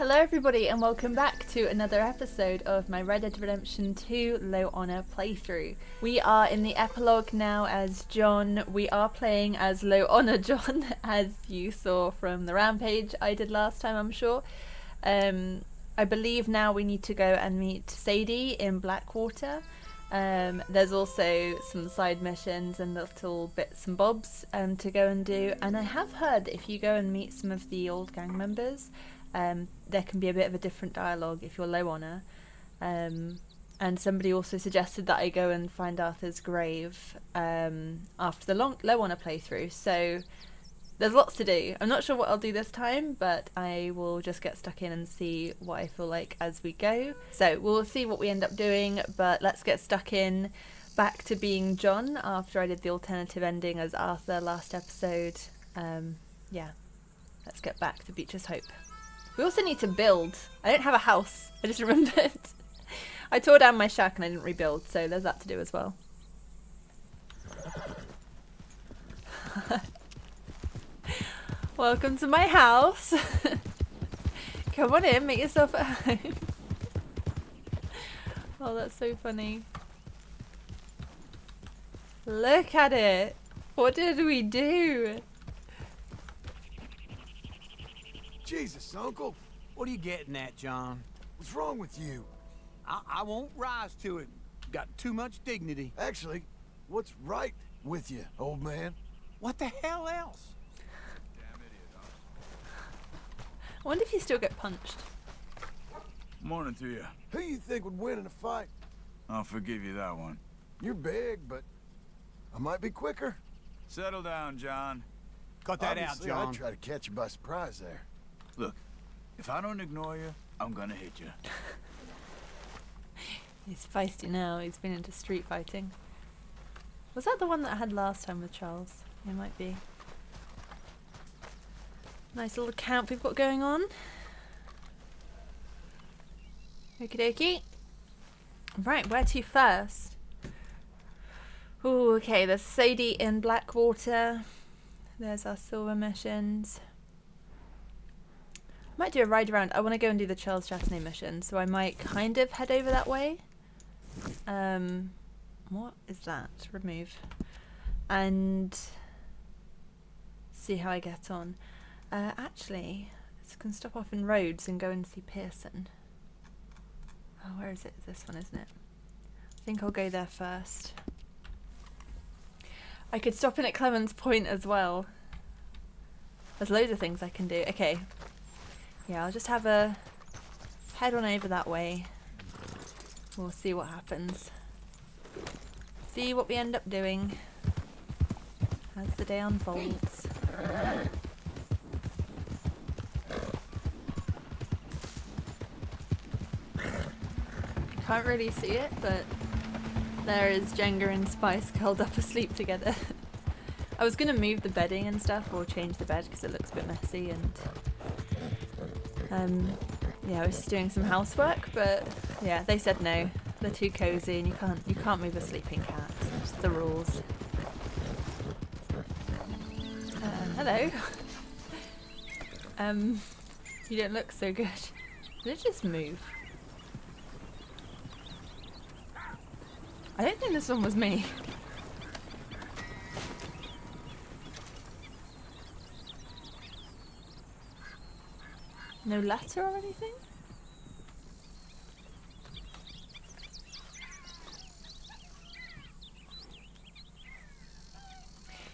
Hello everybody and welcome back to another episode of my Red Dead Redemption 2 Low Honor playthrough. We are in the epilogue now as John. We are playing as Low Honor John, as you saw from the rampage I did last time, I'm sure. I believe now we need to go and meet Sadie in Blackwater. There's also some side missions and little bits and bobs to go and do, and I have heard if you go and meet some of the old gang members, there can be a bit of a different dialogue if you're low honor. And somebody also suggested that I go and find Arthur's grave after the low honor playthrough, so there's lots to do. I'm not sure what I'll do this time, but I will just get stuck in and see what I feel like as we go. So we'll see what we end up doing, but let's get stuck in back to being John after I did the alternative ending as Arthur last episode. Yeah, let's get back to Beecher's Hope. We also need to build. I don't have a house, I just remembered. I tore down my shack and I didn't rebuild, so there's that to do as well. Welcome to my house. Come on in, make yourself at home. Oh, that's so funny. Look at it. What did we do? Jesus, Uncle. What are you getting at, John? What's wrong with you? I won't rise to it. Got too much dignity. Actually, what's right with you, old man? What the hell else? I wonder if you still get punched. Morning to you. Who you think would win in a fight? I'll forgive you that one. You're big, but I might be quicker. Settle down, John. Cut that Obviously, out, John. I'd try to catch you by surprise there. Look, if I don't ignore you, I'm gonna hit you. He's feisty now, he's been into street fighting. Was that the one that I had last time with Charles? It might be. Nice little camp we've got going on. Okie dokie. Right, where to first? Ooh, okay, there's Sadie in Blackwater. There's our silver missions. Might do a ride around. I want to go and do the Charles Chastney mission, so I might kind of head over that way. What is that? Remove. And see how I get on. Actually, I can stop off in Rhodes and go and see Pearson. Oh, where is it? This one, isn't it? I think I'll go there first. I could stop in at Clemens Point as well. There's loads of things I can do. Okay. Yeah, I'll just have a head on over that way. We'll see what happens. See what we end up doing as the day unfolds. Can't really see it, but there is Jenga and Spice curled up asleep together. I was going to move the bedding and stuff, or change the bed because it looks a bit messy, and yeah, I was just doing some housework, but yeah, they said no. They're too cozy, and you can't move a sleeping cat. It's the rules. Hello. You don't look so good. Did it just move? I don't think this one was me. No letter or anything?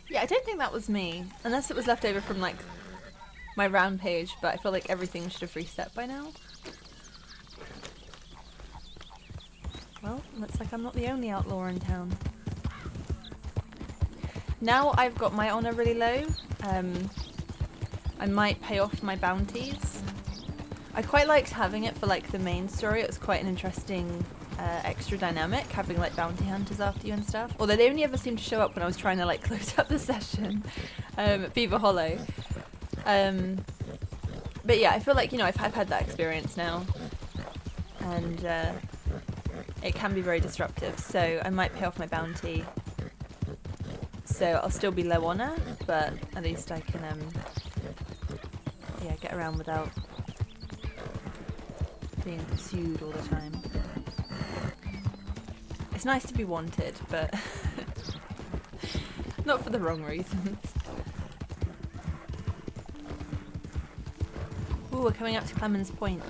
Yeah, I don't think that was me. Unless it was left over from, like, my rampage, but I feel like everything should have reset by now. Well, looks like I'm not the only outlaw in town. Now I've got my honor really low, I might pay off my bounties. I quite liked having it for like the main story. It was quite an interesting extra dynamic, having like bounty hunters after you and stuff. Although they only ever seemed to show up when I was trying to like close up the session at Beaver Hollow. But yeah, I feel like, you know, I've had that experience now. And it can be very disruptive, so I might pay off my bounty. So I'll still be low honor, but at least I can yeah, get around without being pursued all the time. It's nice to be wanted, but not for the wrong reasons. Ooh, we're coming up to Clemens Point.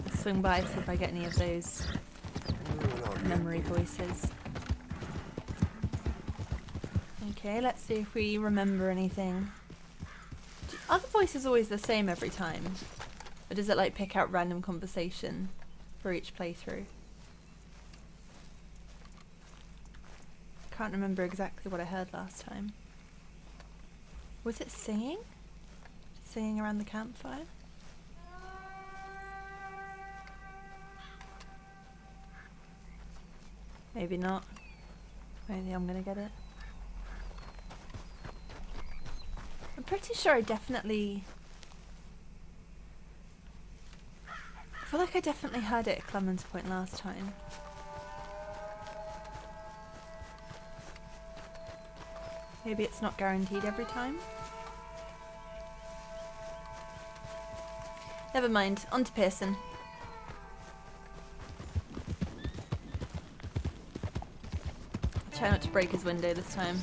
Let's swing by, see if I get any of those memory voices. Okay, let's see if we remember anything. Are the voices always the same every time? Or does it like pick out random conversation for each playthrough? Can't remember exactly what I heard last time. Was it singing? Singing around the campfire? Maybe not. Maybe I'm gonna get it. I'm pretty sure I definitely... I feel like I definitely heard it at Clemens Point last time. Maybe it's not guaranteed every time. Never mind, on to Pearson. I'll try not to break his window this time.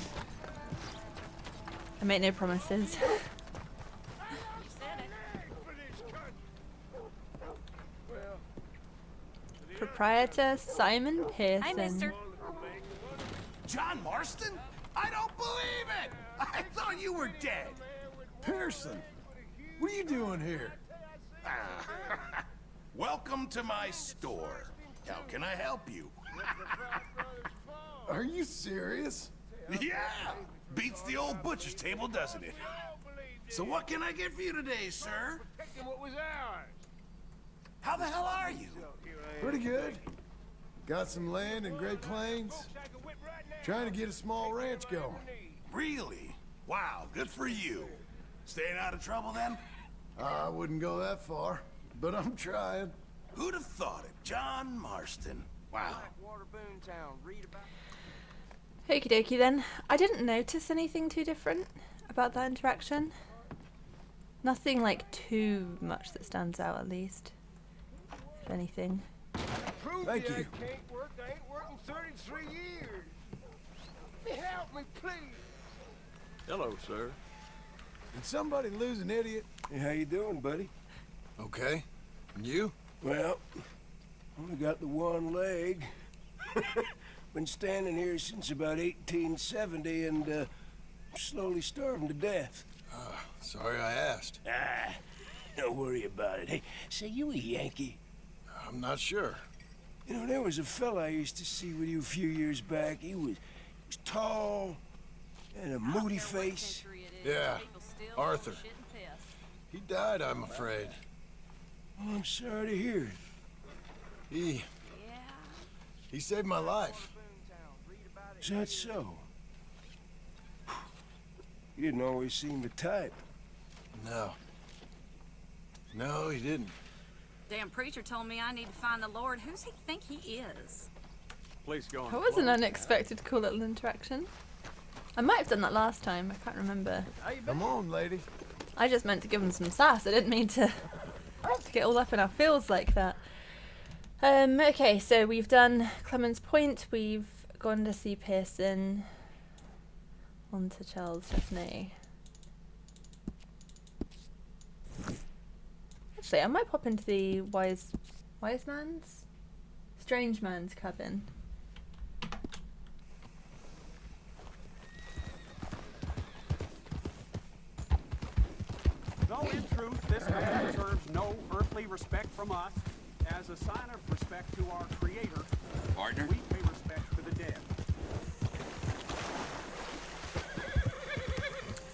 I make no promises. Proprietor Simon Pearson. Hi, mister. John Marston? I don't believe it! I thought you were dead. Pearson, what are you doing here? Welcome to my store. How can I help you? Are you serious? Yeah! Beats the old butcher's table, doesn't it? So what can I get for you today, sir? How the hell are you? Pretty good. Got some land in Great Plains. Trying to get a small ranch going. Really? Wow, good for you. Staying out of trouble then? I wouldn't go that far, but I'm trying. Who'd have thought it? John Marston. Wow. Okie dokie then. I didn't notice anything too different about that interaction. Nothing like too much that stands out, at least. If anything. Thank you. I ain't working 33 years. Help me, please. Hello, sir. Did somebody lose an idiot? Hey, how you doing, buddy? Okay. And you? Well, only got the one leg. Been standing here since about 1870 and slowly starving to death. Sorry I asked. Don't worry about it. Hey, say, you a Yankee? I'm not sure. You know, there was a fella I used to see with you a few years back. He was tall and a moody face. Yeah, Arthur. He died, I'm afraid. Oh, I'm sorry to hear it. He saved my life. Is that so? You didn't always seem the type. No. No, he didn't. Damn preacher told me I need to find the Lord. Who's he think he is? Please go on. That was an unexpected cool little interaction. I might have done that last time, I can't remember. Come on, lady. I just meant to give him some sass, I didn't mean to get all up in our feels like that. Okay, so we've done Clemens Point, we've gone to see Pearson, on to Charles Daphne. Actually, I might pop into the wise man's? Strange man's cabin. Though in truth, this man deserves no earthly respect from us, as a sign of respect to our Creator, Partner? we pay respect to the dead.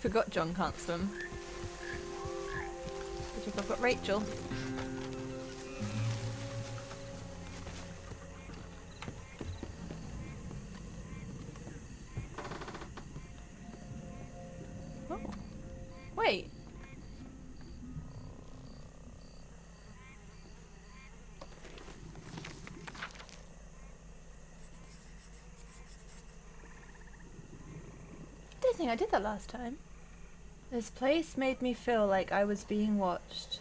Forgot John can't swim. I've got Rachel. Oh. Wait. I don't think I did that last time. This place made me feel like I was being watched.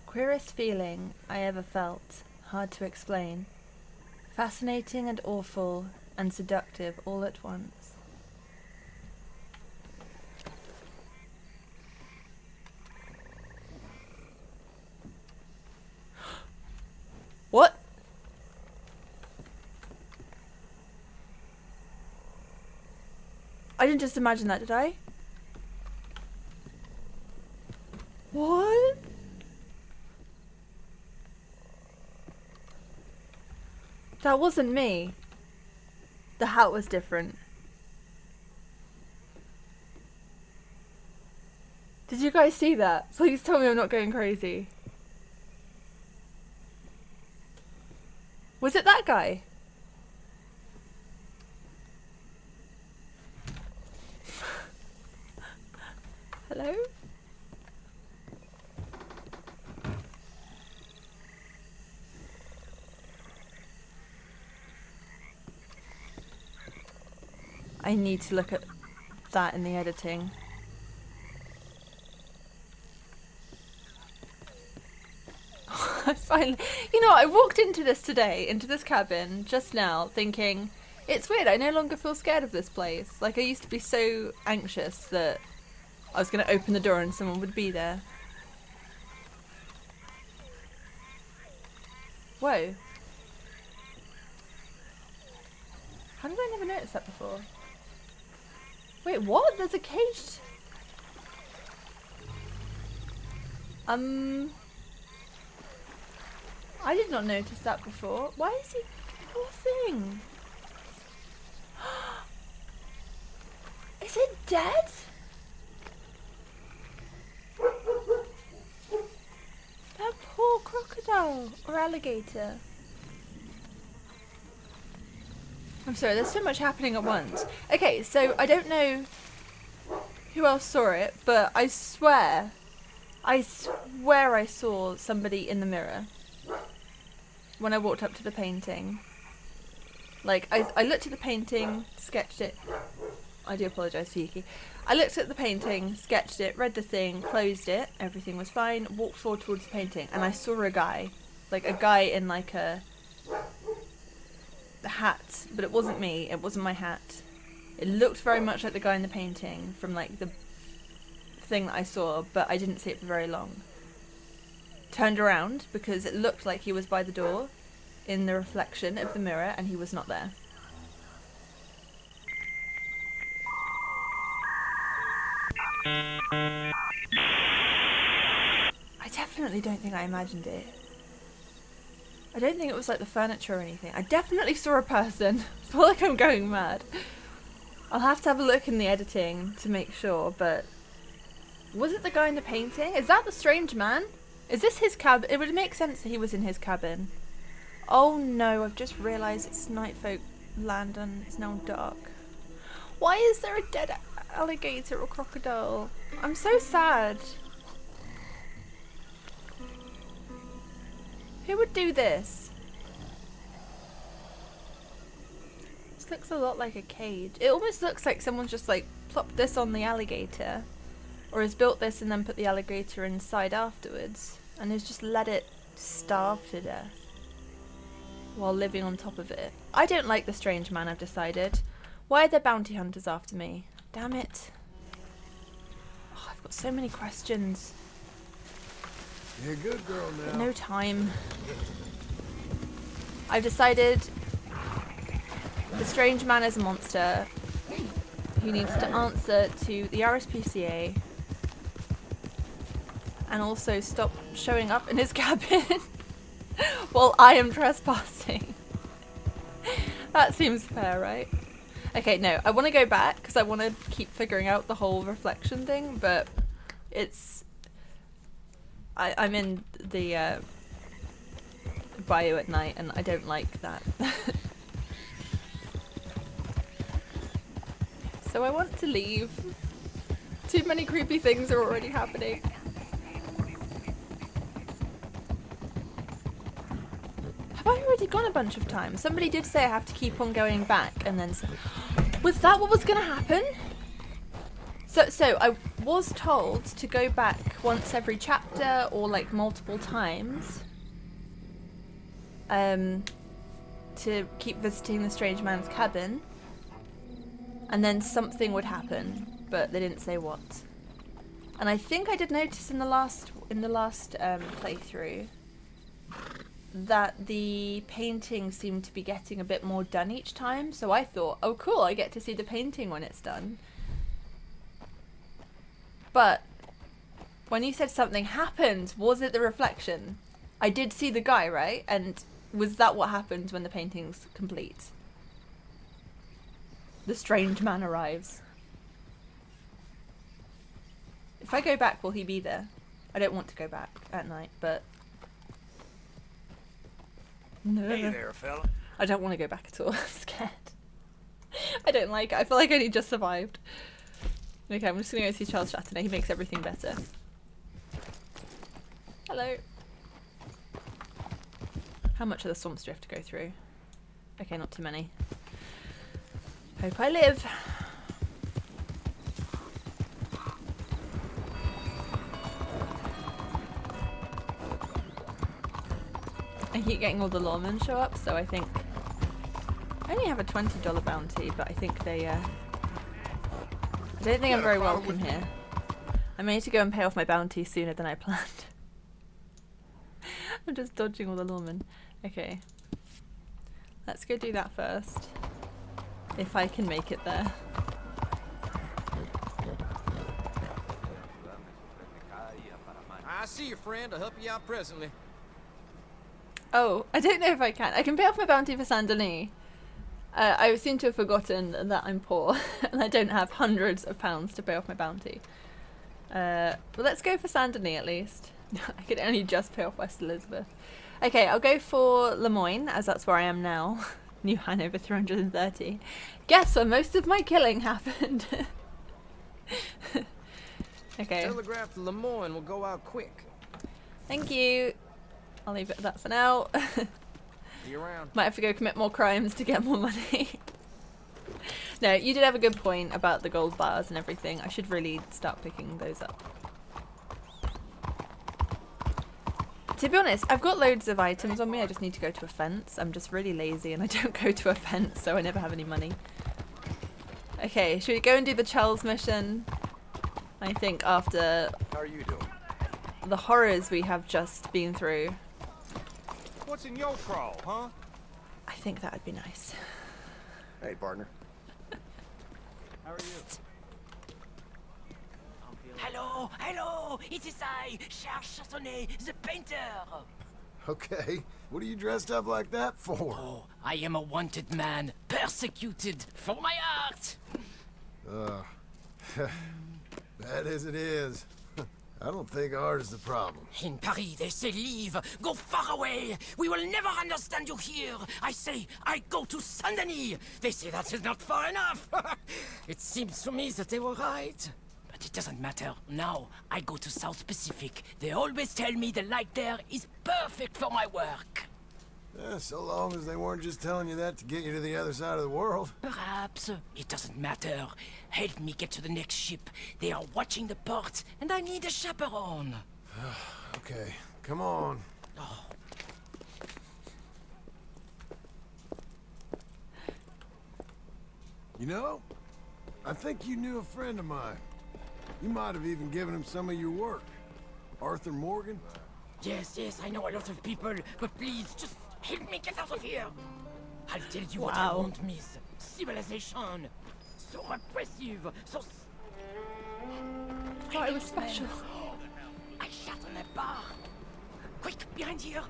Queerest feeling I ever felt. Hard to explain. Fascinating and awful and seductive all at once. What? I didn't just imagine that, did I? What? That wasn't me. The hat was different. Did you guys see that? Please tell me I'm not going crazy. Was it that guy? Hello? I need to look at that in the editing. I finally, you know, I walked into this today, into this cabin just now, thinking, it's weird, I no longer feel scared of this place. Like, I used to be so anxious that I was going to open the door and someone would be there. Whoa. How did I never notice that before? Wait, what? There's a cage? I did not notice that before. Why is he... Poor thing. Is it dead? That poor crocodile or alligator. I'm sorry, there's so much happening at once. Okay, so I don't know who else saw it, but I swear I saw somebody in the mirror when I walked up to the painting. Like, I looked at the painting, sketched it. I do apologise to Yuki. I looked at the painting, sketched it, read the thing, closed it, everything was fine, walked forward towards the painting, and I saw a guy. Like, a guy in, like, a hat, but it wasn't me, it wasn't my hat. It looked very much like the guy in the painting from, like, the thing that I saw, but I didn't see it for very long. Turned around because it looked like he was by the door in the reflection of the mirror, and he was not there. I definitely don't think I imagined it. I don't think it was like the furniture or anything. I definitely saw a person. I feel like I'm going mad. I'll have to have a look in the editing to make sure, but... Was it the guy in the painting? Is that the strange man? Is this his cabin? It would make sense that he was in his cabin. Oh no, I've just realised it's nightfolk land and it's now dark. Why is there a dead alligator or crocodile? I'm so sad. Who would do this? This looks a lot like a cage. It almost looks like someone's just like plopped this on the alligator. Or has built this and then put the alligator inside afterwards. And has just let it starve to death. While living on top of it. I don't like the strange man, I've decided. Why are there bounty hunters after me? Damn it. Oh, I've got so many questions. You're a good girl now. No time. I've decided the strange man is a monster who needs to answer to the RSPCA and also stop showing up in his cabin while I am trespassing. That seems fair, right? Okay, no, I want to go back because I want to keep figuring out the whole reflection thing, but it's... I'm in the bio at night and I don't like that. So I want to leave. Too many creepy things are already happening. Have I already gone a bunch of times? Somebody did say I have to keep on going back and then... Was that what was going to happen? So I was told to go back once every chapter or like multiple times to keep visiting the strange man's cabin, and then something would happen, but they didn't say what. And I think I did notice in the last playthrough that the painting seemed to be getting a bit more done each time, so I thought, oh cool, I get to see the painting when it's done. But when you said something happened, was it the reflection? I did see the guy, right? And was that what happens when the painting's complete? The strange man arrives. If I go back, will he be there? I don't want to go back at night, but... No. Hey there, fella. I don't want to go back at all. I'm scared. I don't like it. I feel like I only just survived. Okay, I'm just going to go see Charles Chatterley. He makes everything better. Hello. How much of the swamps do you have to go through? Okay, not too many. Hope I live. I keep getting all the lawmen show up, so I think... I only have a $20 bounty, but I think they, I don't think I'm very welcome here. I may need to go and pay off my bounty sooner than I planned. I'm just dodging all the lawmen. Okay. Let's go do that first. If I can make it there. I see your friend. I'll help you out presently. Oh, I don't know if I can. I can pay off my bounty for Saint Denis. I seem to have forgotten that I'm poor and I don't have hundreds of pounds to pay off my bounty. Well, let's go for Saint Denis at least. I could only just pay off West Elizabeth. Okay, I'll go for Lemoyne, as that's where I am now. New Hanover 330. Guess where most of my killing happened. Okay. Telegraph to Lemoyne will go out quick. Thank you. I'll leave it at that for now. See you around. Might have to go commit more crimes to get more money. No, you did have a good point about the gold bars and everything. I should really start picking those up. To be honest, I've got loads of items on me. I just need to go to a fence. I'm just really lazy and I don't go to a fence, so I never have any money. Okay, should we go and do the Charles mission? I think after How are you doing? the horrors we have just been through. What's in your crawl, huh? I think that would be nice. Hey, partner. How are you? Hello, hello, it is I, Charles Karisma, the painter. Okay, what are you dressed up like that for? Oh, I am a wanted man, persecuted for my art. Bad as it is. I don't think art is the problem. In Paris, they say leave, go far away. We will never understand you here. I say, I go to Saint Denis. They say that is not far enough. It seems to me that they were right. But it doesn't matter. Now, I go to South Pacific. They always tell me the light there is perfect for my work. Yeah, so long as they weren't just telling you that to get you to the other side of the world. Perhaps. It doesn't matter. Help me get to the next ship. They are watching the port, and I need a chaperone. Okay, come on. Oh. You know, I think you knew a friend of mine. You might have even given him some of your work. Arthur Morgan? Yes, I know a lot of people, but please, just help me get out of here. I'll tell you what I Wow. won't miss. Civilization. So repressive, so... I thought it was special. I shot on a bar. Quick, behind here.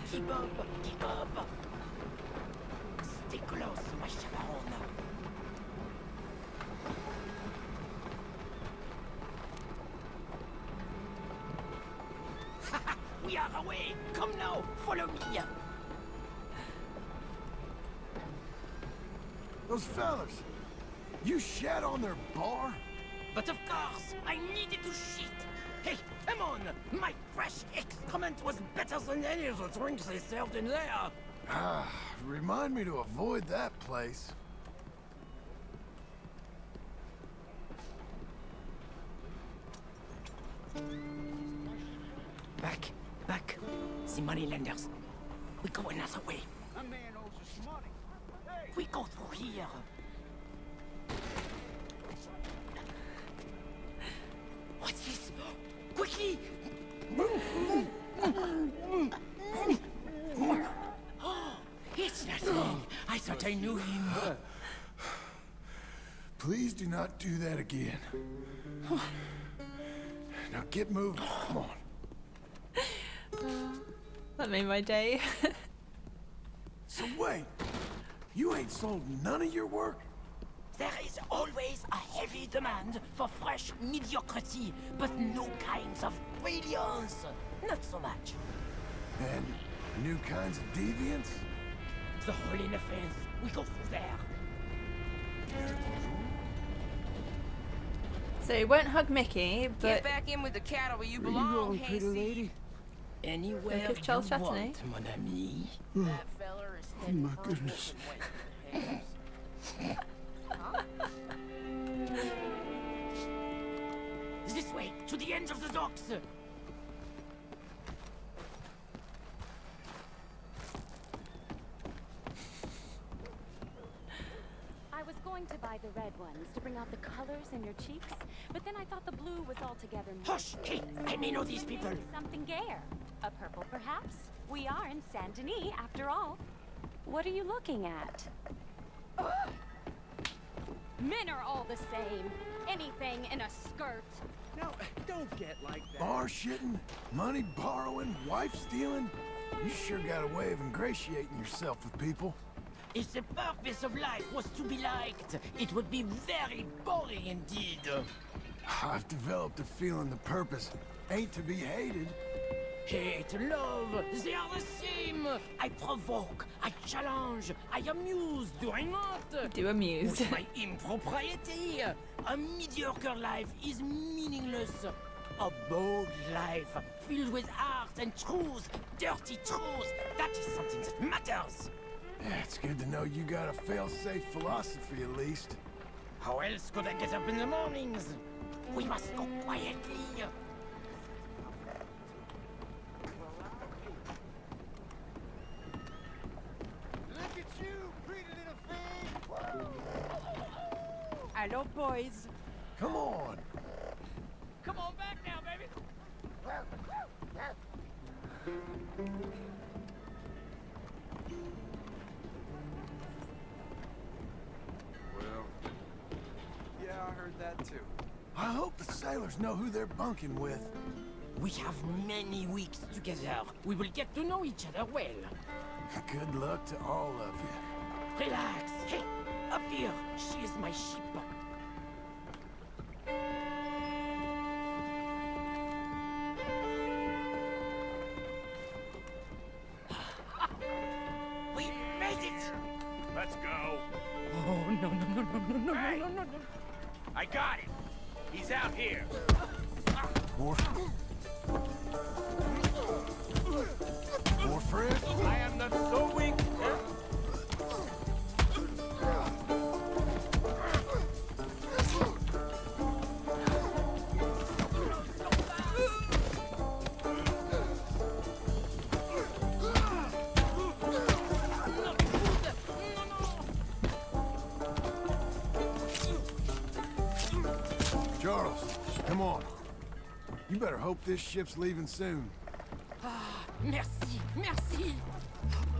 Keep up, keep up. Stay close, my chaperone. We are away. Come now, follow me. Those fellas, you shat on their bar? But of course, I needed to shit. Hey, come on! My fresh excrement was better than any of the drinks they served in there. Ah, remind me to avoid that place. Back, back. The moneylenders. We go another way. A man owes us money. Hey! We go through here. What's this? Quickly! Oh, it's nothing. I thought I knew him. Please do not do that again. Now get moving. Come on. That made my day. So wait, you ain't sold none of your work? There is always a heavy demand for fresh mediocrity, but no kinds of brilliance. Not so much. And new kinds of deviants? The hole in the fence. We go through there. So he won't hug Mickey, but Get back in with the cattle where you belong, Hasty. Anywhere Look at Charles you Chastity. want, mon ami. That feller is Oh heading my for a goodness. wolf and This way, to the end of the docks. I was going to buy the red ones to bring out the colors in your cheeks, but then I thought the blue was altogether more Hush! Hey, I may know these people. something gayer. A purple, perhaps? We are in Saint Denis, after all. What are you looking at? Men are all the same. Anything in a skirt. Now, don't get like that. Bar shitting, money borrowing, wife stealing? You sure got a way of ingratiating yourself with people. If the purpose of life was to be liked, it would be very boring indeed. I've developed a feeling the purpose ain't to be hated. Hate, love, they are the same. I provoke, I challenge, I amuse, do I not? do amuse. With my impropriety, a mediocre life is meaningless. A bold life, filled with art and truth, dirty truth, that is something that matters. Yeah, it's good to know you got a fail-safe philosophy at least. How else could I get up in the mornings? We must go quietly. Look at you, pretty little thing! Hello, boys. Come on. Come on back now, baby. Well, yeah, I heard that too. I hope the sailors know who they're bunking with. We have many weeks together. We will get to know each other well. Good luck to all of you. Relax. Hey, up here. She is my ship. We made it! Let's go. Oh, no, no, no, no, no, no, Hey! no, no, no. I got it. He's out here. More... More Fred? I am not so weak. Charles, come on. You better hope this ship's leaving soon. Merci, merci.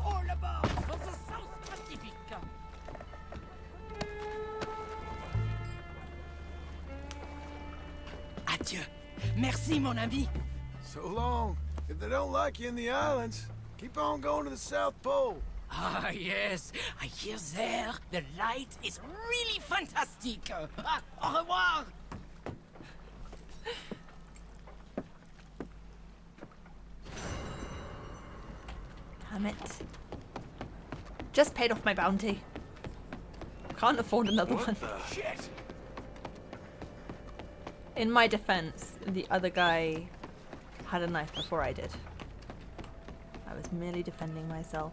All aboard for the South Pacific. Adieu. Merci, mon ami. So long. If they don't like you in the islands, keep on going to the South Pole. Ah, yes. I hear there the light is really fantastic. Au revoir. Damn it. Just paid off my bounty. Can't afford another one. Shit. In my defense, the other guy had a knife before I did. I was merely defending myself.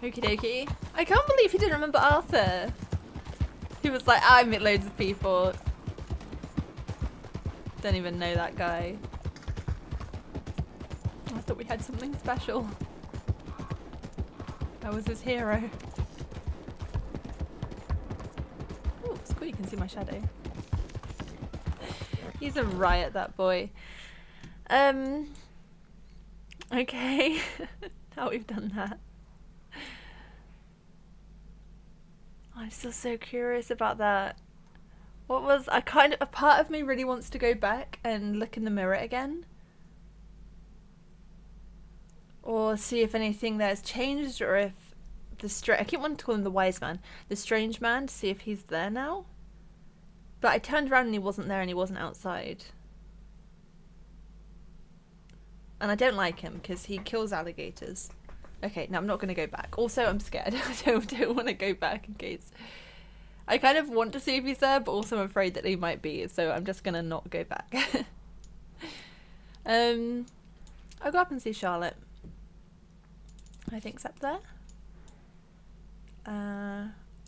Okie dokie. I can't believe he didn't remember Arthur. He was like, I meet loads of people. Don't even know that guy. I thought we had something special. I was his hero. Ooh, it's cool, you can see my shadow. He's a riot, that boy. Okay. Now we've done that. I'm still so curious about that. What was, a part of me really wants to go back and look in the mirror again. Or see if anything there's changed, or if I keep wanting to call him the wise man. The strange man, to see if he's there now. But I turned around and he wasn't there and he wasn't outside. And I don't like him because he kills alligators. Okay, no, I'm not going to go back. Also, I'm scared. I don't want to go back in case. I kind of want to see if he's there, but also I'm afraid that he might be. So I'm just going to not go back. I'll go up and see Charlotte. I think it's up there.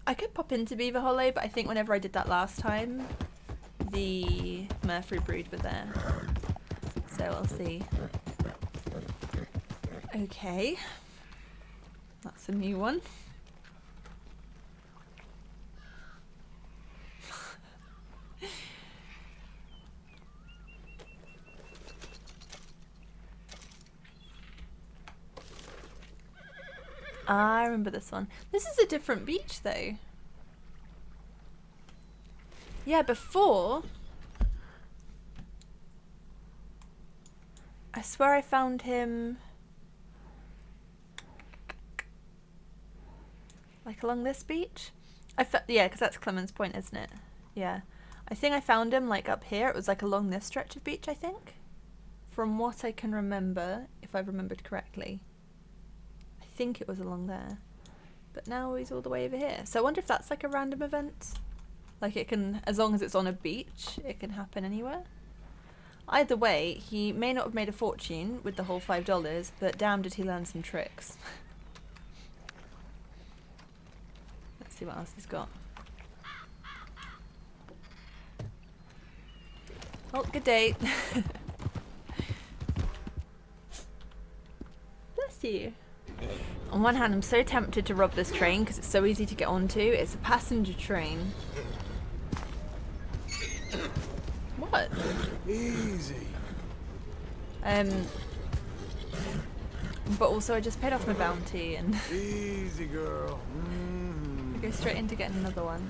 I could pop into Beaver Hollow, but I think whenever I did that last time, the Murphy brood were there. So I'll see. Okay. That's a new one. I remember this one. This is a different beach though. Yeah, before I swear I found him like along this beach. Yeah, because that's Clemens Point, isn't it? Yeah. I think I found him like up here. It was like along this stretch of beach, I think. From what I can remember, if I've remembered correctly. I think it was along there. But now he's all the way over here. So I wonder if that's like a random event. Like it can, as long as it's on a beach, it can happen anywhere. Either way, he may not have made a fortune with the whole $5, but damn did he learn some tricks. Let's see what else he's got. Oh, good day. Bless you. On one hand, I'm so tempted to rob this train because it's so easy to get onto. It's a passenger train. What? Easy. But also I just paid off my bounty and Easy, girl. go straight into getting another one.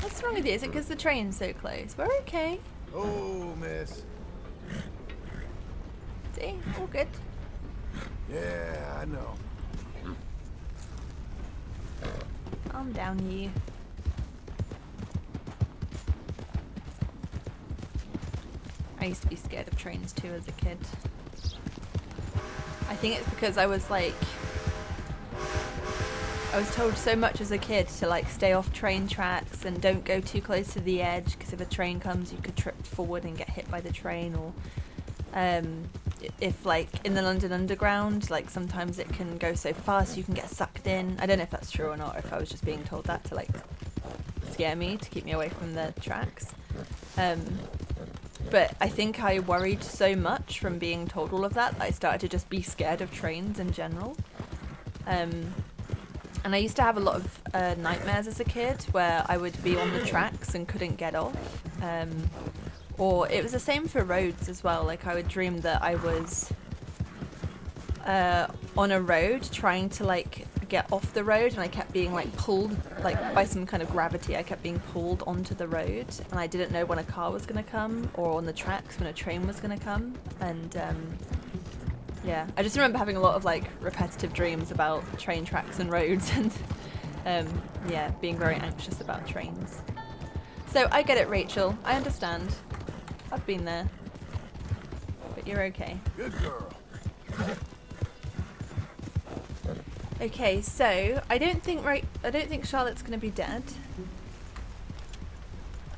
What's wrong with you? Is it because the train's so close? We're okay. Oh, miss. See? All good. Yeah, I know. Calm down, you. I used to be scared of trains too as a kid. I think it's because I was like, I was told so much as a kid to like stay off train tracks and don't go too close to the edge because if a train comes you could trip forward and get hit by the train, or if like in the London Underground, like sometimes it can go so fast you can get sucked in. I don't know if that's true or not, or if I was just being told that to like scare me, to keep me away from the tracks. But I think I worried so much from being told all of that I started to just be scared of trains in general. And I used to have a lot of nightmares as a kid where I would be on the tracks and couldn't get off. Or it was the same for roads as well. Like I would dream that I was on a road trying to like get off the road, and I kept being like pulled like by some kind of gravity. I kept being pulled onto the road, and I didn't know when a car was going to come, or on the tracks when a train was going to come. And yeah, I just remember having a lot of like repetitive dreams about train tracks and roads, and yeah, being very anxious about trains. So I get it, Rachel. I understand. I've been there. But you're okay. Good girl. Okay, so I don't think Charlotte's gonna be dead.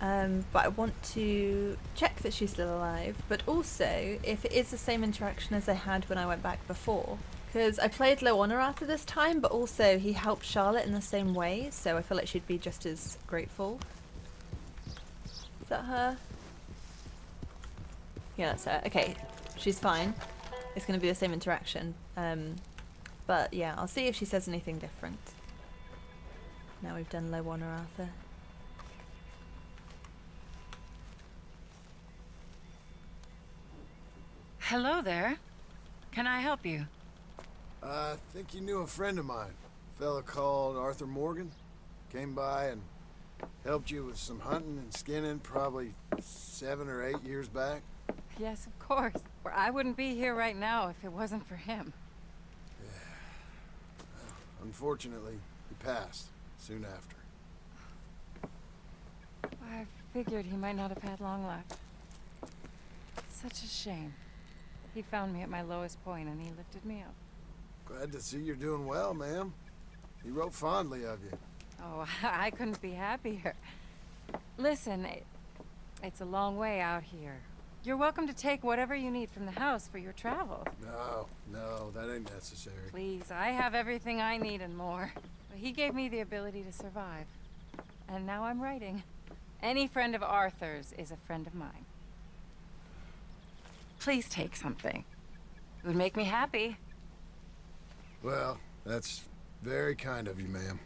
But I want to check that she's still alive, but also if it is the same interaction as I had when I went back before, Because I played low honor after this time, but also he helped Charlotte in the same way, so I feel like she'd be just as grateful. Is that her? Yeah, that's her. Okay, she's fine. It's going to be the same interaction. But yeah, I'll see if she says anything different. Now we've done low honor Arthur. Hello there. Can I help you? I think you knew a friend of mine. A fella called Arthur Morgan. Came by and helped you with some hunting and skinning probably 7 or 8 years back. Yes, of course. I wouldn't be here right now if it wasn't for him. Yeah. Well, unfortunately, he passed soon after. I figured he might not have had long left. Such a shame. He found me at my lowest point and he lifted me up. Glad to see you're doing well, ma'am. He wrote fondly of you. Oh, I couldn't be happier. Listen, it's a long way out here. You're welcome to take whatever you need from the house for your travels. No, that ain't necessary. Please, I have everything I need and more. He gave me the ability to survive. And now I'm writing. Any friend of Arthur's is a friend of mine. Please take something. It would make me happy. Well, that's very kind of you, ma'am.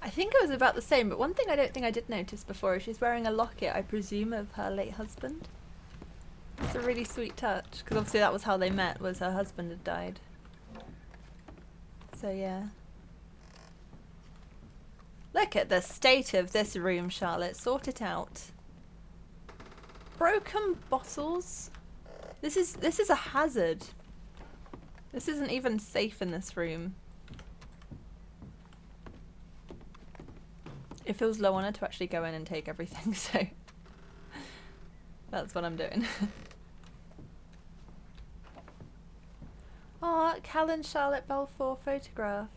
I think it was about the same, but one thing I don't think I did notice before is she's wearing a locket, I presume, of her late husband. It's a really sweet touch, because obviously that was how they met, was her husband had died. So yeah. Look at the state of this room, Charlotte. Sort it out. Broken bottles. This is a hazard. This isn't even safe in this room. It feels low honor to actually go in and take everything, so that's what I'm doing. Oh, Callan Charlotte Balfour photograph.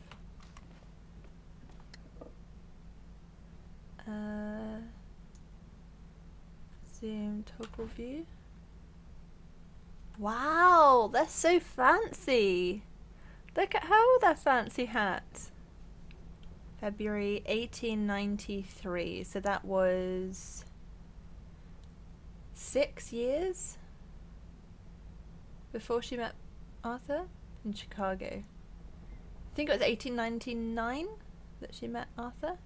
Zoom toggle view. Wow, they're so fancy. Look at her with her fancy hat. February 1893, so that was 6 years before she met Arthur in Chicago. I think it was 1899 that she met Arthur.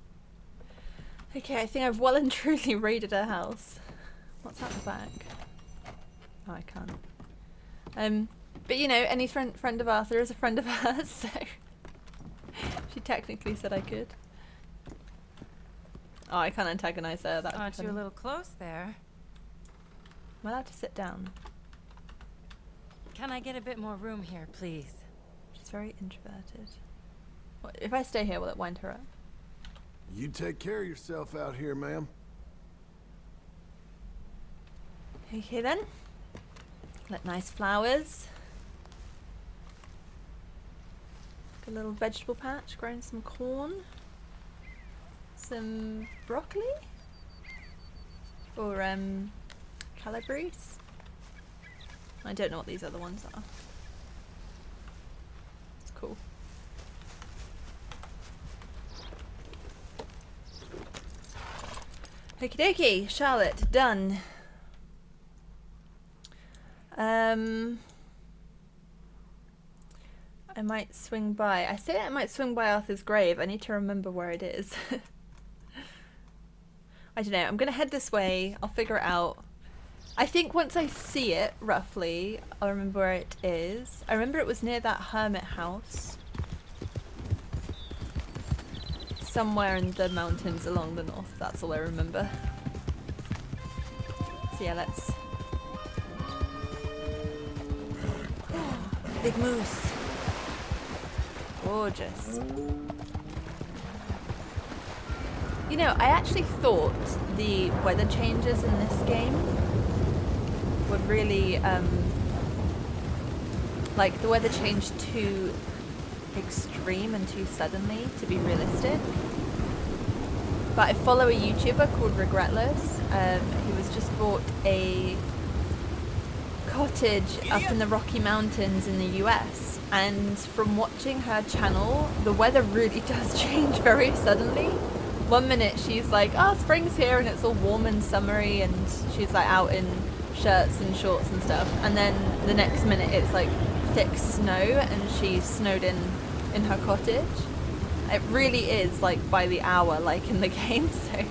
Okay, I think I've well and truly raided her house. What's at the back? Oh, I can't. But you know, any friend of Arthur is a friend of hers, so she technically said I could. Oh, I can't antagonize her. That's Aren't you a little close there? Am I allowed to sit down? Can I get a bit more room here, please? She's very introverted. What, if I stay here, will it wind her up? You take care of yourself out here, ma'am. Okay then. Got nice flowers. Got a little vegetable patch, growing some corn. Some broccoli? Or calabrese? I don't know what these other ones are. It's cool. Okie dokie, Charlotte, done. I might swing by. I say I might swing by Arthur's grave. I need to remember where it is. I don't know. I'm going to head this way. I'll figure it out. I think once I see it, roughly, I'll remember where it is. I remember it was near that hermit house. Somewhere in the mountains along the north. That's all I remember. So yeah, let's... Big moose. Gorgeous. You know, I actually thought the weather changes in this game would really, like the weather changed too extreme and too suddenly to be realistic. But I follow a YouTuber called Regretless, who has just bought a cottage up in the Rocky Mountains in the US, and from watching her channel, the weather really does change very suddenly. One minute she's like, oh, spring's here and it's all warm and summery, and she's like out in shirts and shorts and stuff, and then the next minute it's like thick snow and she's snowed in her cottage. It really is like by the hour, like in the game. So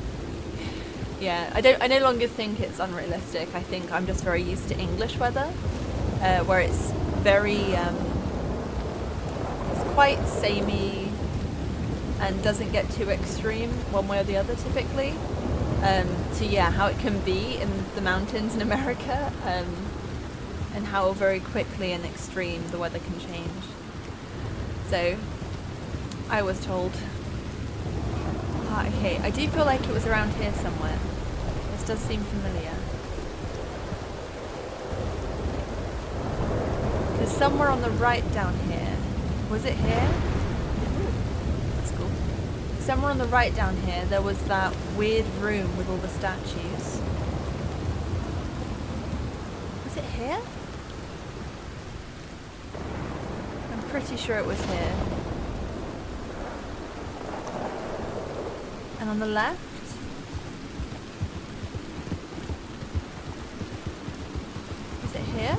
yeah, I no longer think it's unrealistic. I think I'm just very used to English weather, where it's very it's quite samey and doesn't get too extreme one way or the other typically. So yeah, how it can be in the mountains in America, and how very quickly and extreme the weather can change. So I was told. Okay, I do feel like it was around here somewhere. This does seem familiar. There's somewhere on the right down here. Was it here? That's cool. Somewhere on the right down here, there was that weird room with all the statues. Was it here? I'm pretty sure it was here. And on the left? Is it here?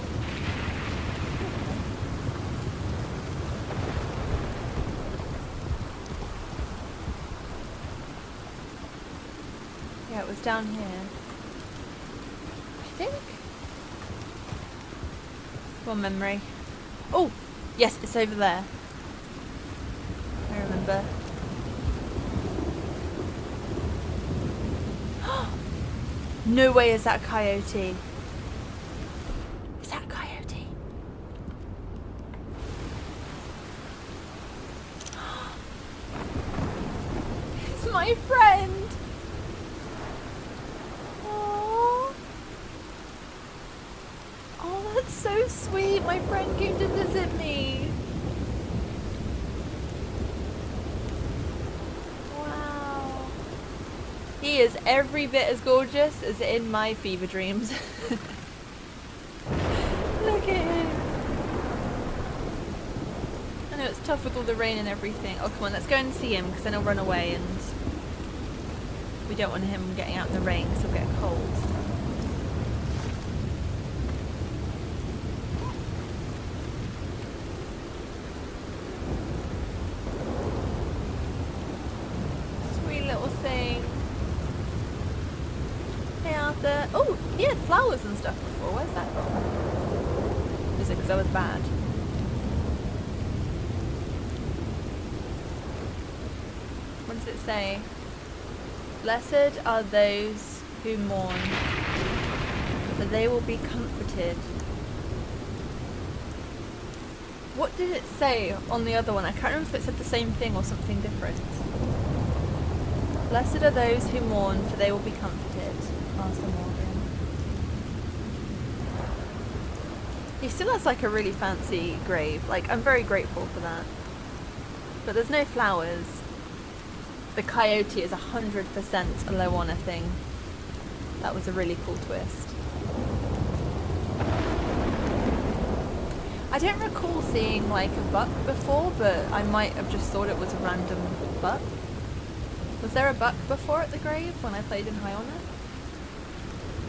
Yeah, it was down here. I think. Come on, memory. Oh! Yes, it's over there. I remember. No way is that a coyote. Is that a coyote? It's my friend. Aww. Oh, that's so sweet. My friend came to visit me. He is every bit as gorgeous as in my fever dreams. Look at him. I know it's tough with all the rain and everything. Oh, come on, let's go and see him, because then he'll run away, and we don't want him getting out in the rain, because he'll get cold. Sweet little thing. Oh, he had flowers and stuff before. Where's that from? Is it because I was bad? What does it say? Blessed are those who mourn, for they will be comforted. What did it say on the other one? I can't remember if it said the same thing or something different. Blessed are those who mourn, for they will be comforted. Master Morgan. He still has like a really fancy grave. Like, I'm very grateful for that. But there's no flowers. The coyote is 100% a low honor thing. That was a really cool twist. I don't recall seeing like a buck before, but I might have just thought it was a random buck. Was there a buck before at the grave when I played in High Honor?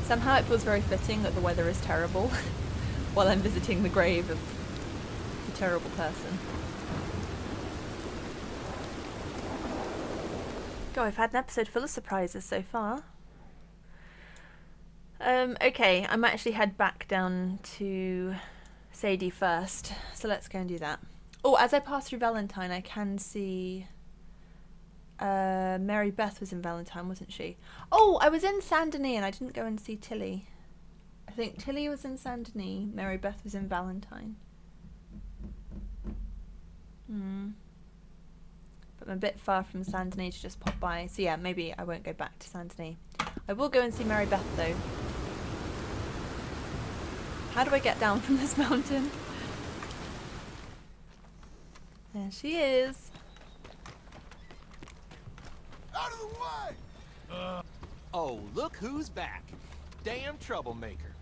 Somehow it feels very fitting that the weather is terrible while I'm visiting the grave of a terrible person. God, I've had an episode full of surprises so far. Okay, I might actually head back down to Sadie first, so let's go and do that. Oh, as I pass through Valentine, I can see... Mary Beth was in Valentine, wasn't she? Oh, I was in Saint Denis and I didn't go and see Tilly. I think Tilly was in Saint Denis, Mary Beth was in Valentine. But I'm a bit far from Saint Denis to just pop by, so yeah, maybe I won't go back to Saint Denis. I will go and see Mary Beth though. How do I get down from this mountain? There she is. Out of the way! Oh, look who's back. Damn troublemaker.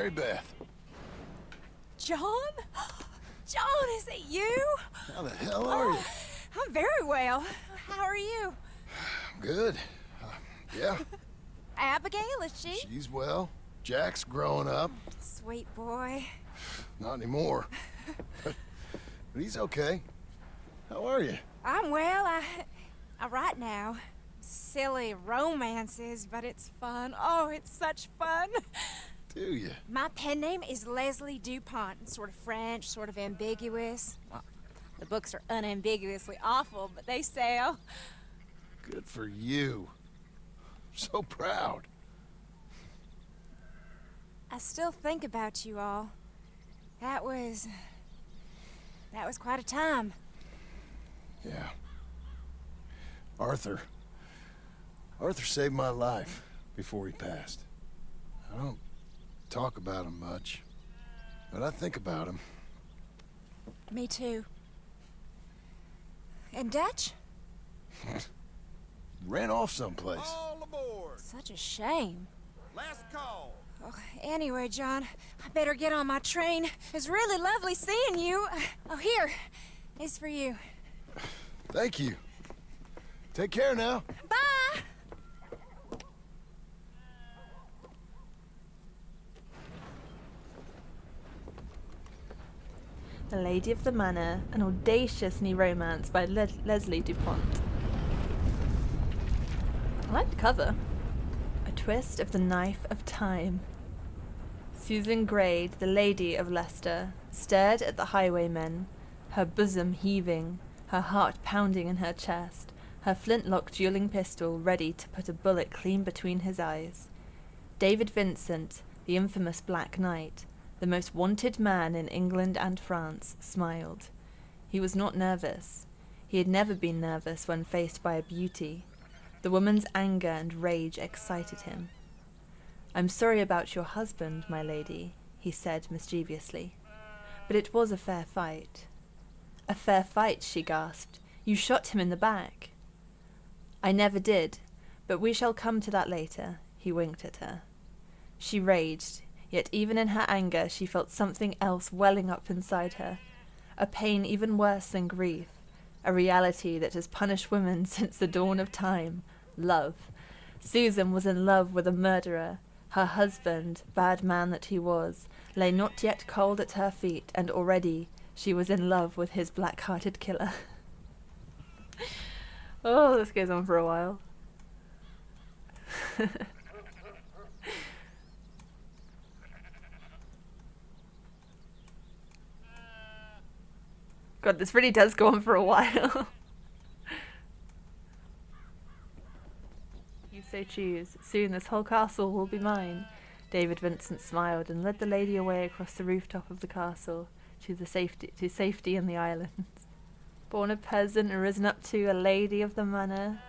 Mary Beth. John? John, is it you? How the hell are you? I'm very well. How are you? Good. Yeah. Abigail, is she? She's well. Jack's growing up. Sweet boy. Not anymore. But he's okay. How are you? I'm well. I write now. Silly romances, but it's fun. Oh, it's such fun. Do you? My pen name is Leslie Dupont. It's sort of French, sort of ambiguous. Well, the books are unambiguously awful, but they sell. Good for you. I'm so proud. I still think about you all. That was quite a time. Yeah. Arthur saved my life before he passed. I don't talk about him much, but I think about him. Me too. And Dutch? Ran off someplace. All aboard. Such a shame. Last call. Oh, anyway, John, I better get on my train. It's really lovely seeing you. Oh, here. It's for you. Thank you. Take care now. Bye! The Lady of the Manor, an audacious new romance by Leslie Dupont. I like the cover. A twist of the knife of time. Susan Grade, the Lady of Leicester, stared at the highwaymen, her bosom heaving, her heart pounding in her chest, her flintlock dueling pistol ready to put a bullet clean between his eyes. David Vincent, the infamous Black Knight, the most wanted man in England and France, smiled. He was not nervous. He had never been nervous when faced by a beauty. The woman's anger and rage excited him. "I'm sorry about your husband, my lady," he said mischievously. "But it was a fair fight." "A fair fight," she gasped. "You shot him in the back." "I never did, but we shall come to that later," he winked at her. She raged, yet even in her anger she felt something else welling up inside her. A pain even worse than grief. A reality that has punished women since the dawn of time. Love. Susan was in love with a murderer. Her husband, bad man that he was, lay not yet cold at her feet, and already she was in love with his black-hearted killer. Oh, this goes on for a while. God, this really does go on for a while. You so choose. Soon this whole castle will be mine. David Vincent smiled and led the lady away across the rooftop of the castle to safety in the islands. Born a peasant and risen up to a lady of the manor.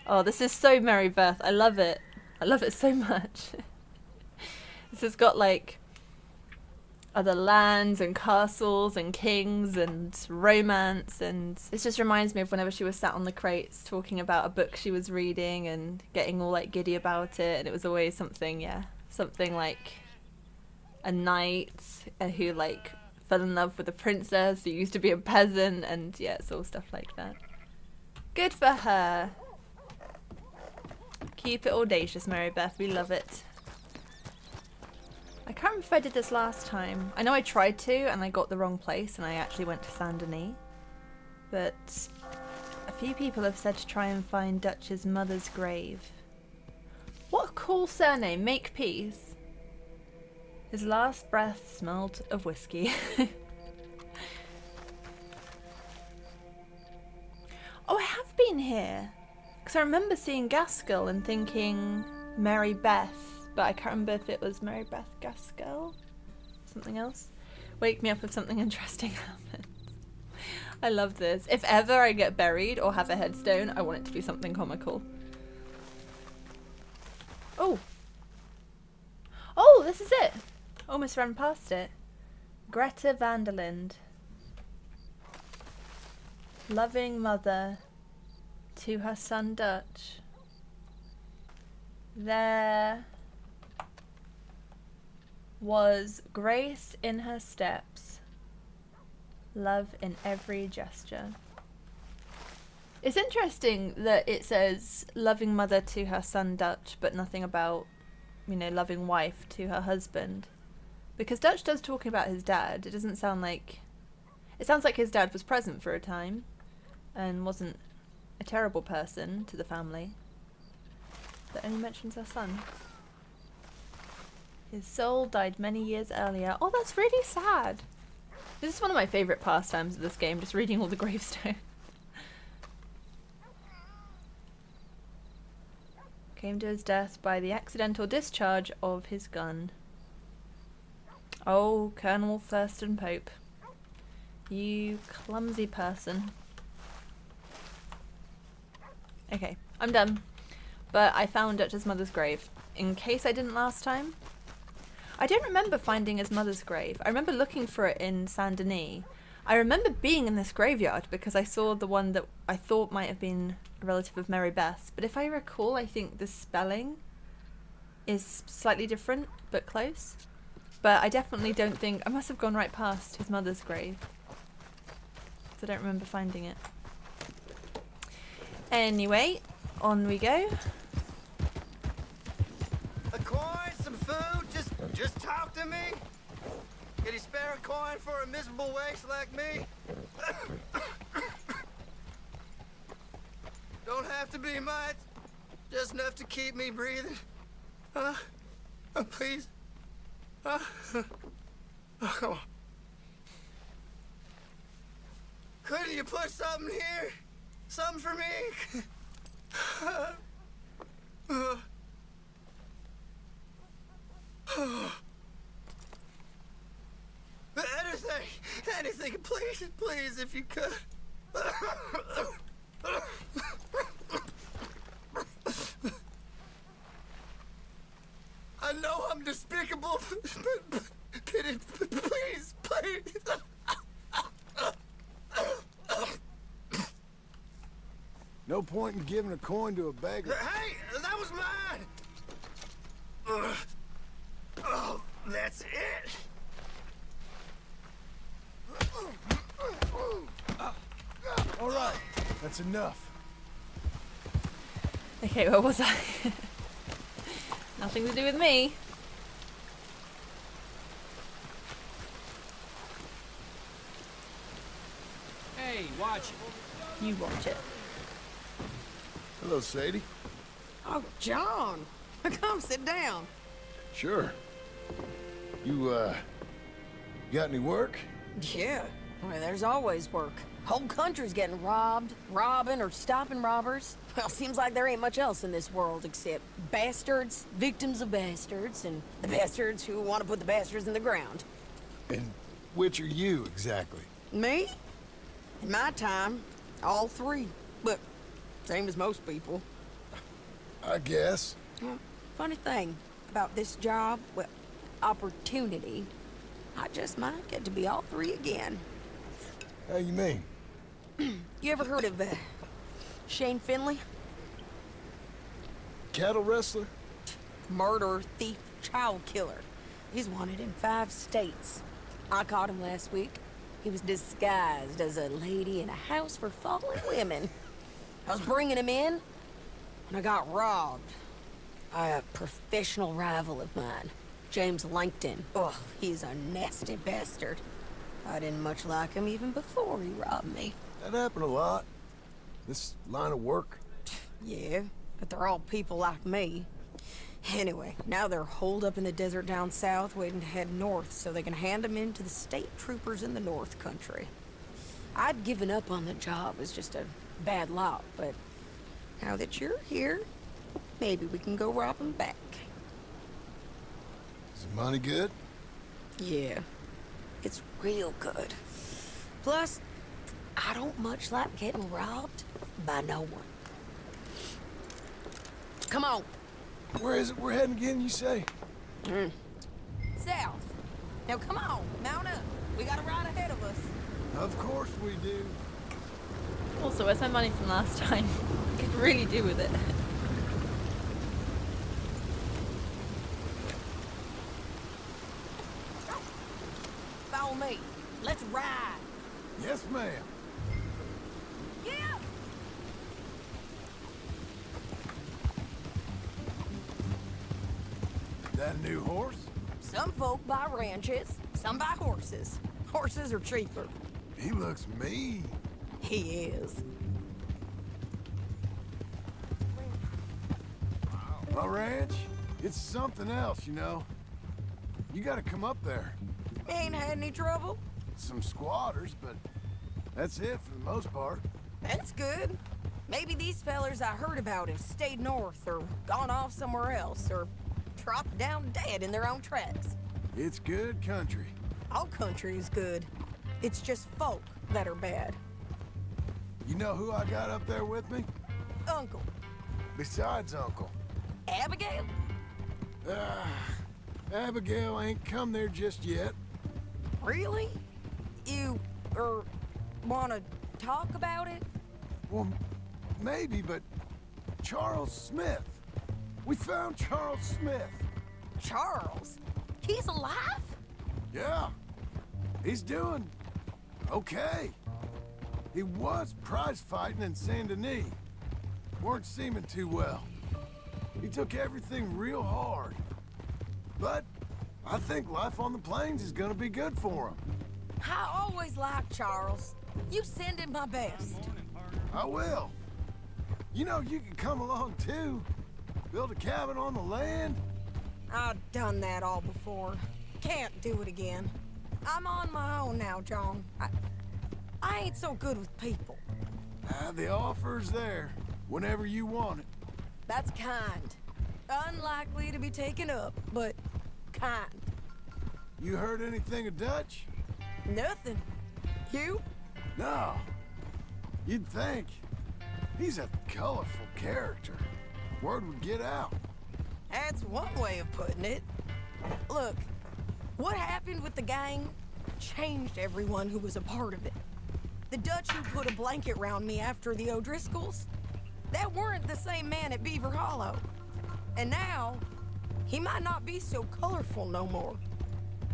Oh, this is so Mary Beth. I love it. I love it so much. This has got like other lands and castles and kings and romance, and it just reminds me of whenever she was sat on the crates talking about a book she was reading and getting all like giddy about it, and it was always something like a knight who like fell in love with a princess who used to be a peasant, and yeah, it's all stuff like that. Good for her. Keep it audacious, Mary Beth, we love it. I can't remember if I did this last time. I know I tried to and I got the wrong place and I actually went to Saint Denis. But a few people have said to try and find Dutch's mother's grave. What a cool surname, Makepeace. His last breath smelled of whiskey. Oh, I have been here. Because I remember seeing Gaskell and thinking Mary Beth. But I can't remember if it was Mary Beth Gaskell. Something else. Wake me up if something interesting happens. I love this. If ever I get buried or have a headstone, I want it to be something comical. Oh. Oh, this is it. Almost ran past it. Greta Vanderlind. Loving mother to her son Dutch. There was grace in her steps, love in every gesture. It's interesting that it says loving mother to her son Dutch, but nothing about, you know, loving wife to her husband. Because Dutch does talk about his dad. It doesn't sound like... It sounds like his dad was present for a time and wasn't a terrible person to the family. But only mentions her son. His soul died many years earlier. Oh, that's really sad. This is one of my favourite pastimes of this game, just reading all the gravestones. Came to his death by the accidental discharge of his gun. Oh, Colonel Thurston Pope. You clumsy person. Okay, I'm done. But I found Dutch's mother's grave. In case I didn't last time. I don't remember finding his mother's grave. I remember looking for it in Saint Denis. I remember being in this graveyard because I saw the one that I thought might have been a relative of Mary Beth. But if I recall, I think the spelling is slightly different, but close. But I definitely don't think... I must have gone right past his mother's grave. Because I don't remember finding it. Anyway, on we go. A coin, some food, just talk to me. Can you spare a coin for a miserable waste like me? Don't have to be much, just enough to keep me breathing. Please. Oh, come on. Couldn't you put something here? Something for me? Anything, please, if you could. I know I'm despicable, but please. No point in giving a coin to a beggar. Hey, that was mine. Oh, that's it. All right, that's enough. Okay, where was I? Nothing to do with me. Hey, watch it. You watch it. Hello, Sadie. Oh, John. Come sit down. Sure. You got any work? Yeah. Well, there's always work. Whole country's getting robbed, robbing, or stopping robbers. Well, seems like there ain't much else in this world except bastards, victims of bastards, and the bastards who want to put the bastards in the ground. And which are you, exactly? Me? In my time, all three. But same as most people. I guess. Well, funny thing about this job, well, opportunity, I just might get to be all three again. How you mean? You ever heard of Shane Finley? Cattle wrestler? Murderer, thief, child killer. He's wanted in 5 states. I caught him last week. He was disguised as a lady in a house for fallen women. I was bringing him in, and I got robbed by a professional rival of mine, James Langton. Oh, he's a nasty bastard. I didn't much like him even before he robbed me. That happened a lot. This line of work. Yeah, but they're all people like me. Anyway, now they're holed up in the desert down south waiting to head north so they can hand them in to the state troopers in the north country. I'd given up on the job as just a bad lot, but now that you're here, maybe we can go rob them back. Is the money good? Yeah, it's real good. Plus, I don't much like getting robbed by no one. Come on. Where is it we're heading again, you say? South. Now come on, mount up. We got a ride ahead of us. Of course we do. Also, where's my money from last time? I could really do with it. Follow me. Let's ride. Yes, ma'am. Yeah. That new horse? Some folk buy ranches, some buy horses. Horses are cheaper. He looks mean. He is. My ranch? It's something else, you know. You gotta come up there. Ain't had any trouble? Some squatters, but that's it for the most part. That's good. Maybe these fellers I heard about have stayed north or gone off somewhere else or dropped down dead in their own tracks. It's good country. All country is good. It's just folk that are bad. You know who I got up there with me? Uncle. Besides Uncle. Abigail? Abigail ain't come there just yet. Really? You, wanna talk about it? Well, maybe, but Charles Smith. We found Charles Smith. Charles? He's alive? Yeah. He's doing okay. He was prize fighting in Saint Denis. Weren't seeming too well. He took everything real hard. But I think life on the plains is gonna be good for him. I always liked Charles. You send him my best. I will. You know, you can come along too. Build a cabin on the land. I've done that all before. Can't do it again. I'm on my own now, John. I ain't so good with people. The offer's there, whenever you want it. That's kind. Unlikely to be taken up, but kind. You heard anything of Dutch? Nothing. You? No. You'd think. He's a colorful character. Word would get out. That's one way of putting it. Look, what happened with the gang changed everyone who was a part of it. The Dutch who put a blanket round me after the O'Driscolls, that weren't the same man at Beaver Hollow. And now, he might not be so colorful no more.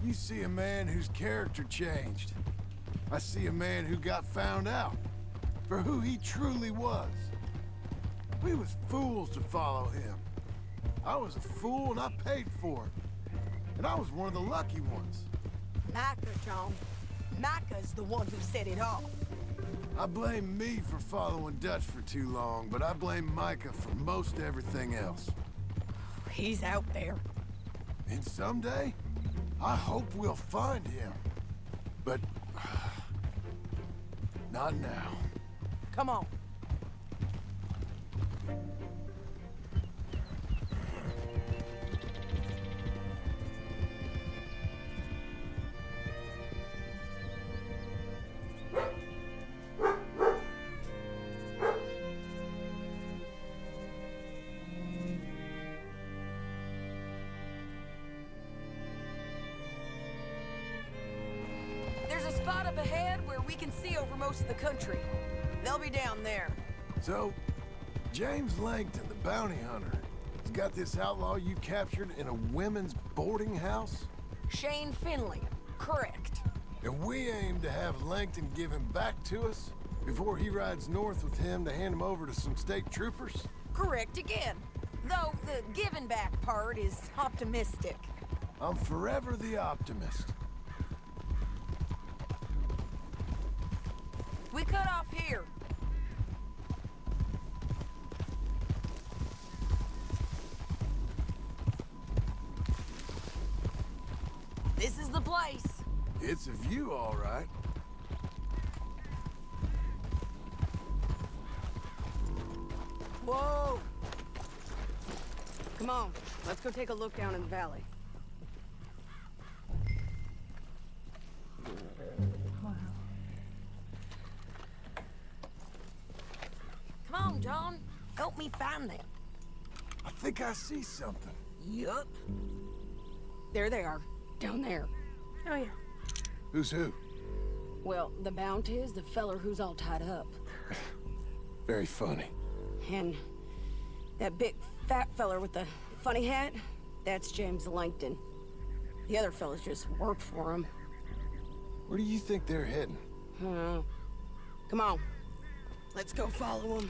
You see a man whose character changed. I see a man who got found out for who he truly was. We was fools to follow him. I was a fool and I paid for it. And I was one of the lucky ones. Micah, John. Micah's the one who set it off. I blame me for following Dutch for too long, but I blame Micah for most everything else. He's out there. And someday, I hope we'll find him. But not now. Come on. There's a spot up ahead where we can see over most of the country. They'll be down there. So, James Langton, the bounty hunter, has got this outlaw you captured in a women's boarding house? Shane Finley, correct. And we aim to have Langton give him back to us before he rides north with him to hand him over to some state troopers? Correct again. Though the giving back part is optimistic. I'm forever the optimist. We cut off here. This is the place. It's a view, all right. Whoa! Come on, let's go take a look down in the valley. Wow. Come on, John. Help me find them. I think I see something. Yup. There they are. Down there. Oh, yeah. Who's who? Well, the bounty is the feller who's all tied up. Very funny. And that big fat feller with the funny hat, that's James Langton. The other fellas just work for him. Where do you think they're heading? Come on. Let's go follow them.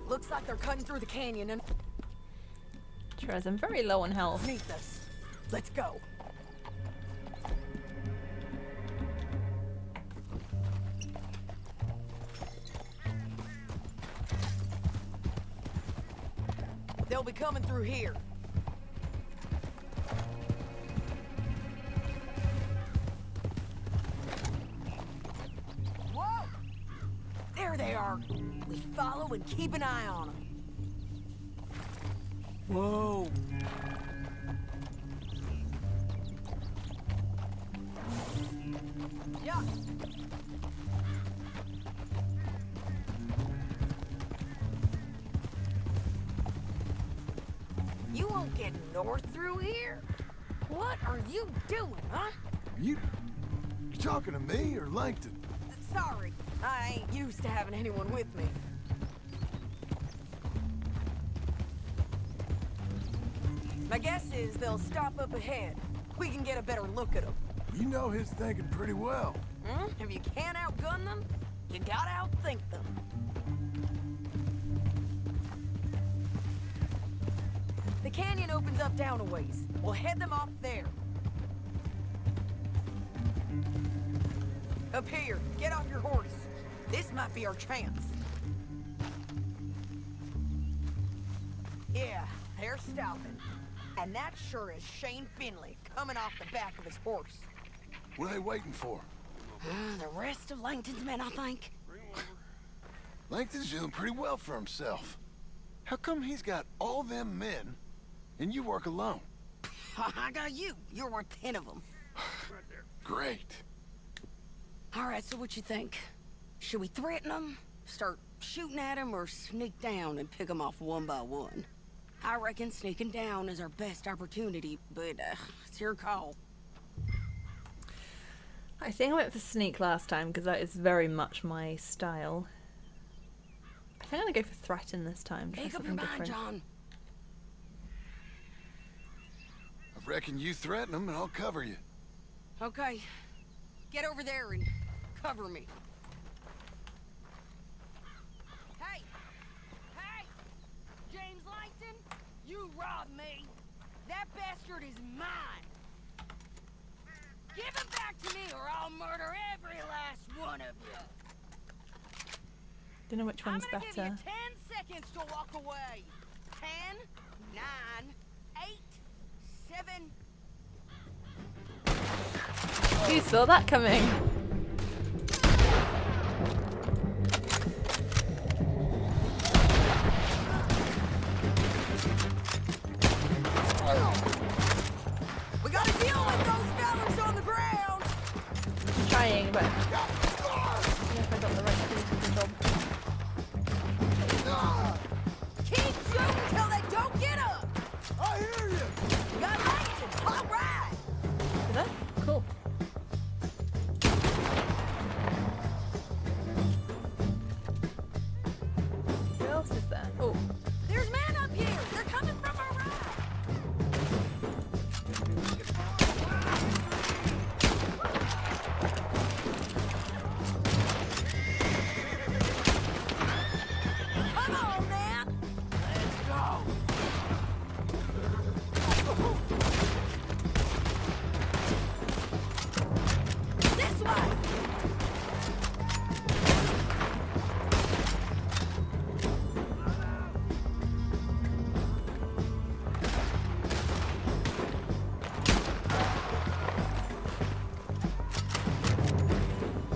Looks like they're cutting through the canyon and... Trez, I'm very low on health. Beneath us. Let's go. They'll be coming through here. Whoa! There they are. We follow and keep an eye on them. Whoa. Yeah. You won't get north through here? What are you doing, huh? You talking to me or Langton? Sorry, I ain't used to having anyone with me. My guess is they'll stop up ahead. We can get a better look at them. You know his thinking pretty well. If you can't outgun them, you gotta outthink them. The canyon opens up down a ways. We'll head them off there. Up here, get off your horse. This might be our chance. Yeah, they're stopping. And that sure is Shane Finley coming off the back of his horse. What are they waiting for? The rest of Langton's men, I think. Langton's doing pretty well for himself. How come he's got all them men and you work alone? I got you. You're worth 10 of them. Great. All right, so what you think? Should we threaten them, start shooting at them, or sneak down and pick them off one by one? I reckon sneaking down is our best opportunity, but it's your call. I think I went for sneak last time because that is very much my style. I think I'm gonna go for threaten this time. Try Make up your something mind, different. John. I reckon you threaten them and I'll cover you. Okay. Get over there and cover me. Hey! Hey! James Langton, you robbed me. That bastard is mine. Give him back to me or I'll murder every last one of you. Don't know which one's I'm gonna better. give you 10 seconds to walk away. 10, 9, 8, 7... Who saw that coming? We gotta deal with those fellas on the ground. I'm trying, but I don't know if I got the right thing to the job. Keep shooting till they don't get up. I hear you. You got Langton. All right. Did I? Cool. Who else is there? Oh. There's men up here. They're coming from our right. Come on, man. Let's go. This way.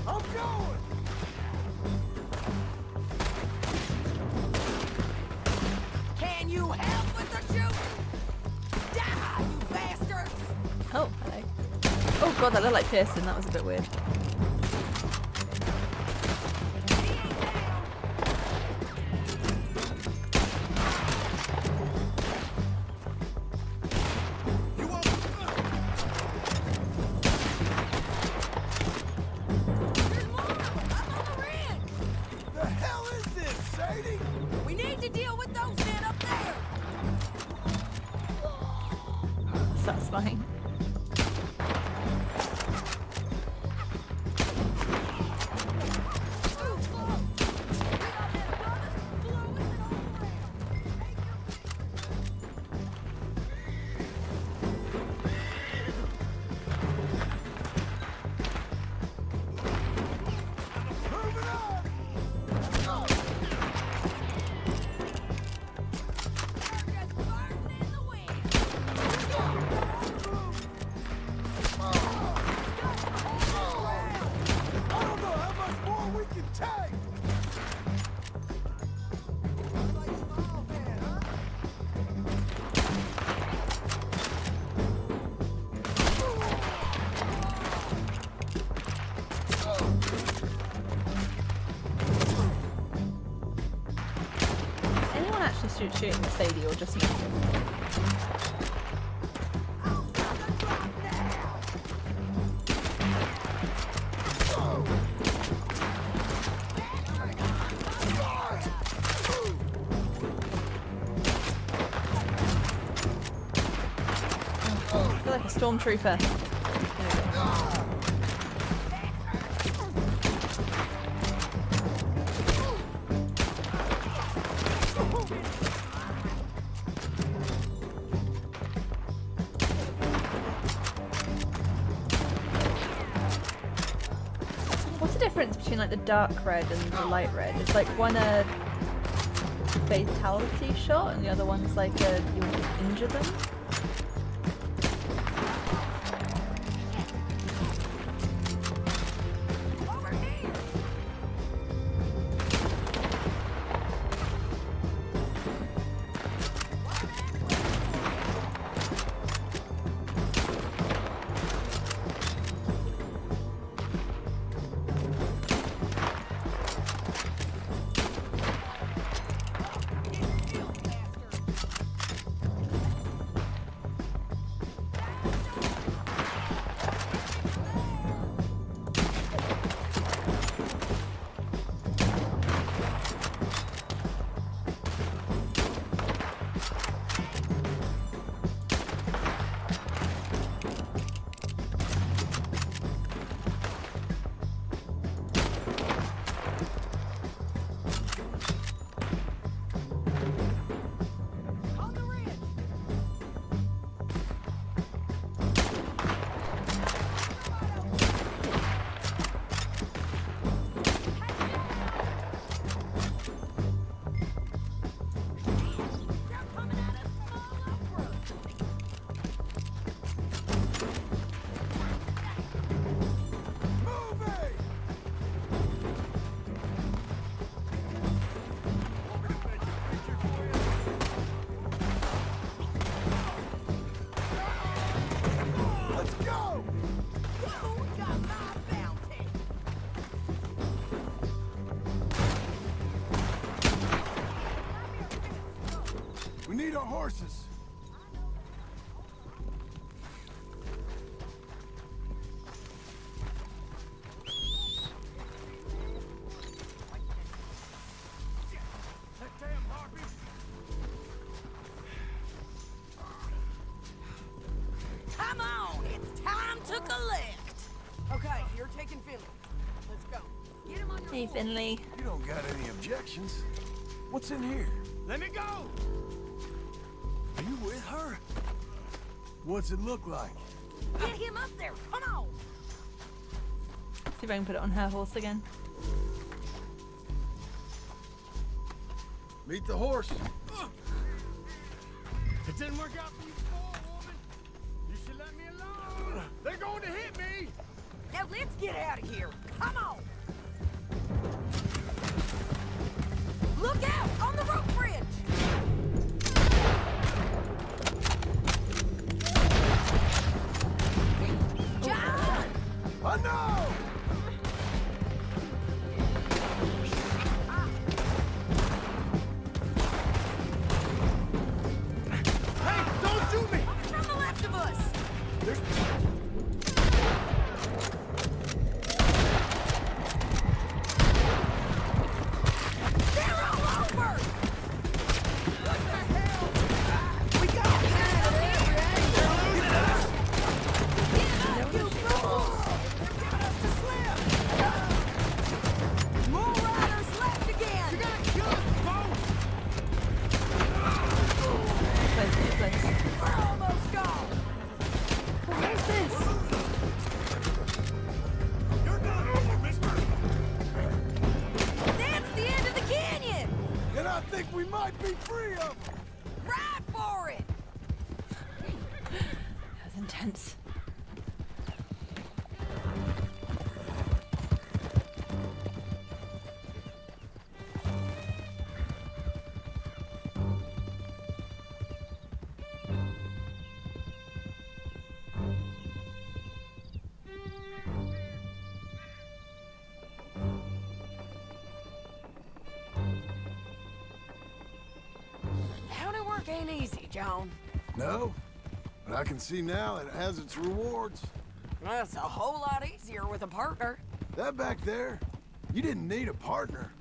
I'm going. Can you help with the shooting? Die, you bastards! Oh, hello. Oh god, that looked like Pearson. That was a bit weird. You won't. There's more! Up on the ridge! The hell is this, Sadie? We need to deal with those men up there! fine. Shooting at Sadie or just me? I feel like a stormtrooper. Like the dark red and the light red. It's like one a fatality shot and the other one's like a you injure them. Horses. Come on, it's time to collect. Okay, you're taking Finley. Let's go. Get him on your Hey, Finley. You don't got any objections. What's in here? Let me go! Are you with her? What's it look like? Get him up there, come on! See if I can put it on her horse again. Meet the horse. It didn't work out for you before, woman. You should let me alone. They're going to hit me. Now let's get out of here. Come on! Look out! On the rope bridge! John! I know! Hey, don't shoot me! From the left of us! There's... 3 of them! Ride for it! That was intense. County work ain't easy, John. No, but I can see now it has its rewards. That's a whole lot easier with a partner. That back there, you didn't need a partner.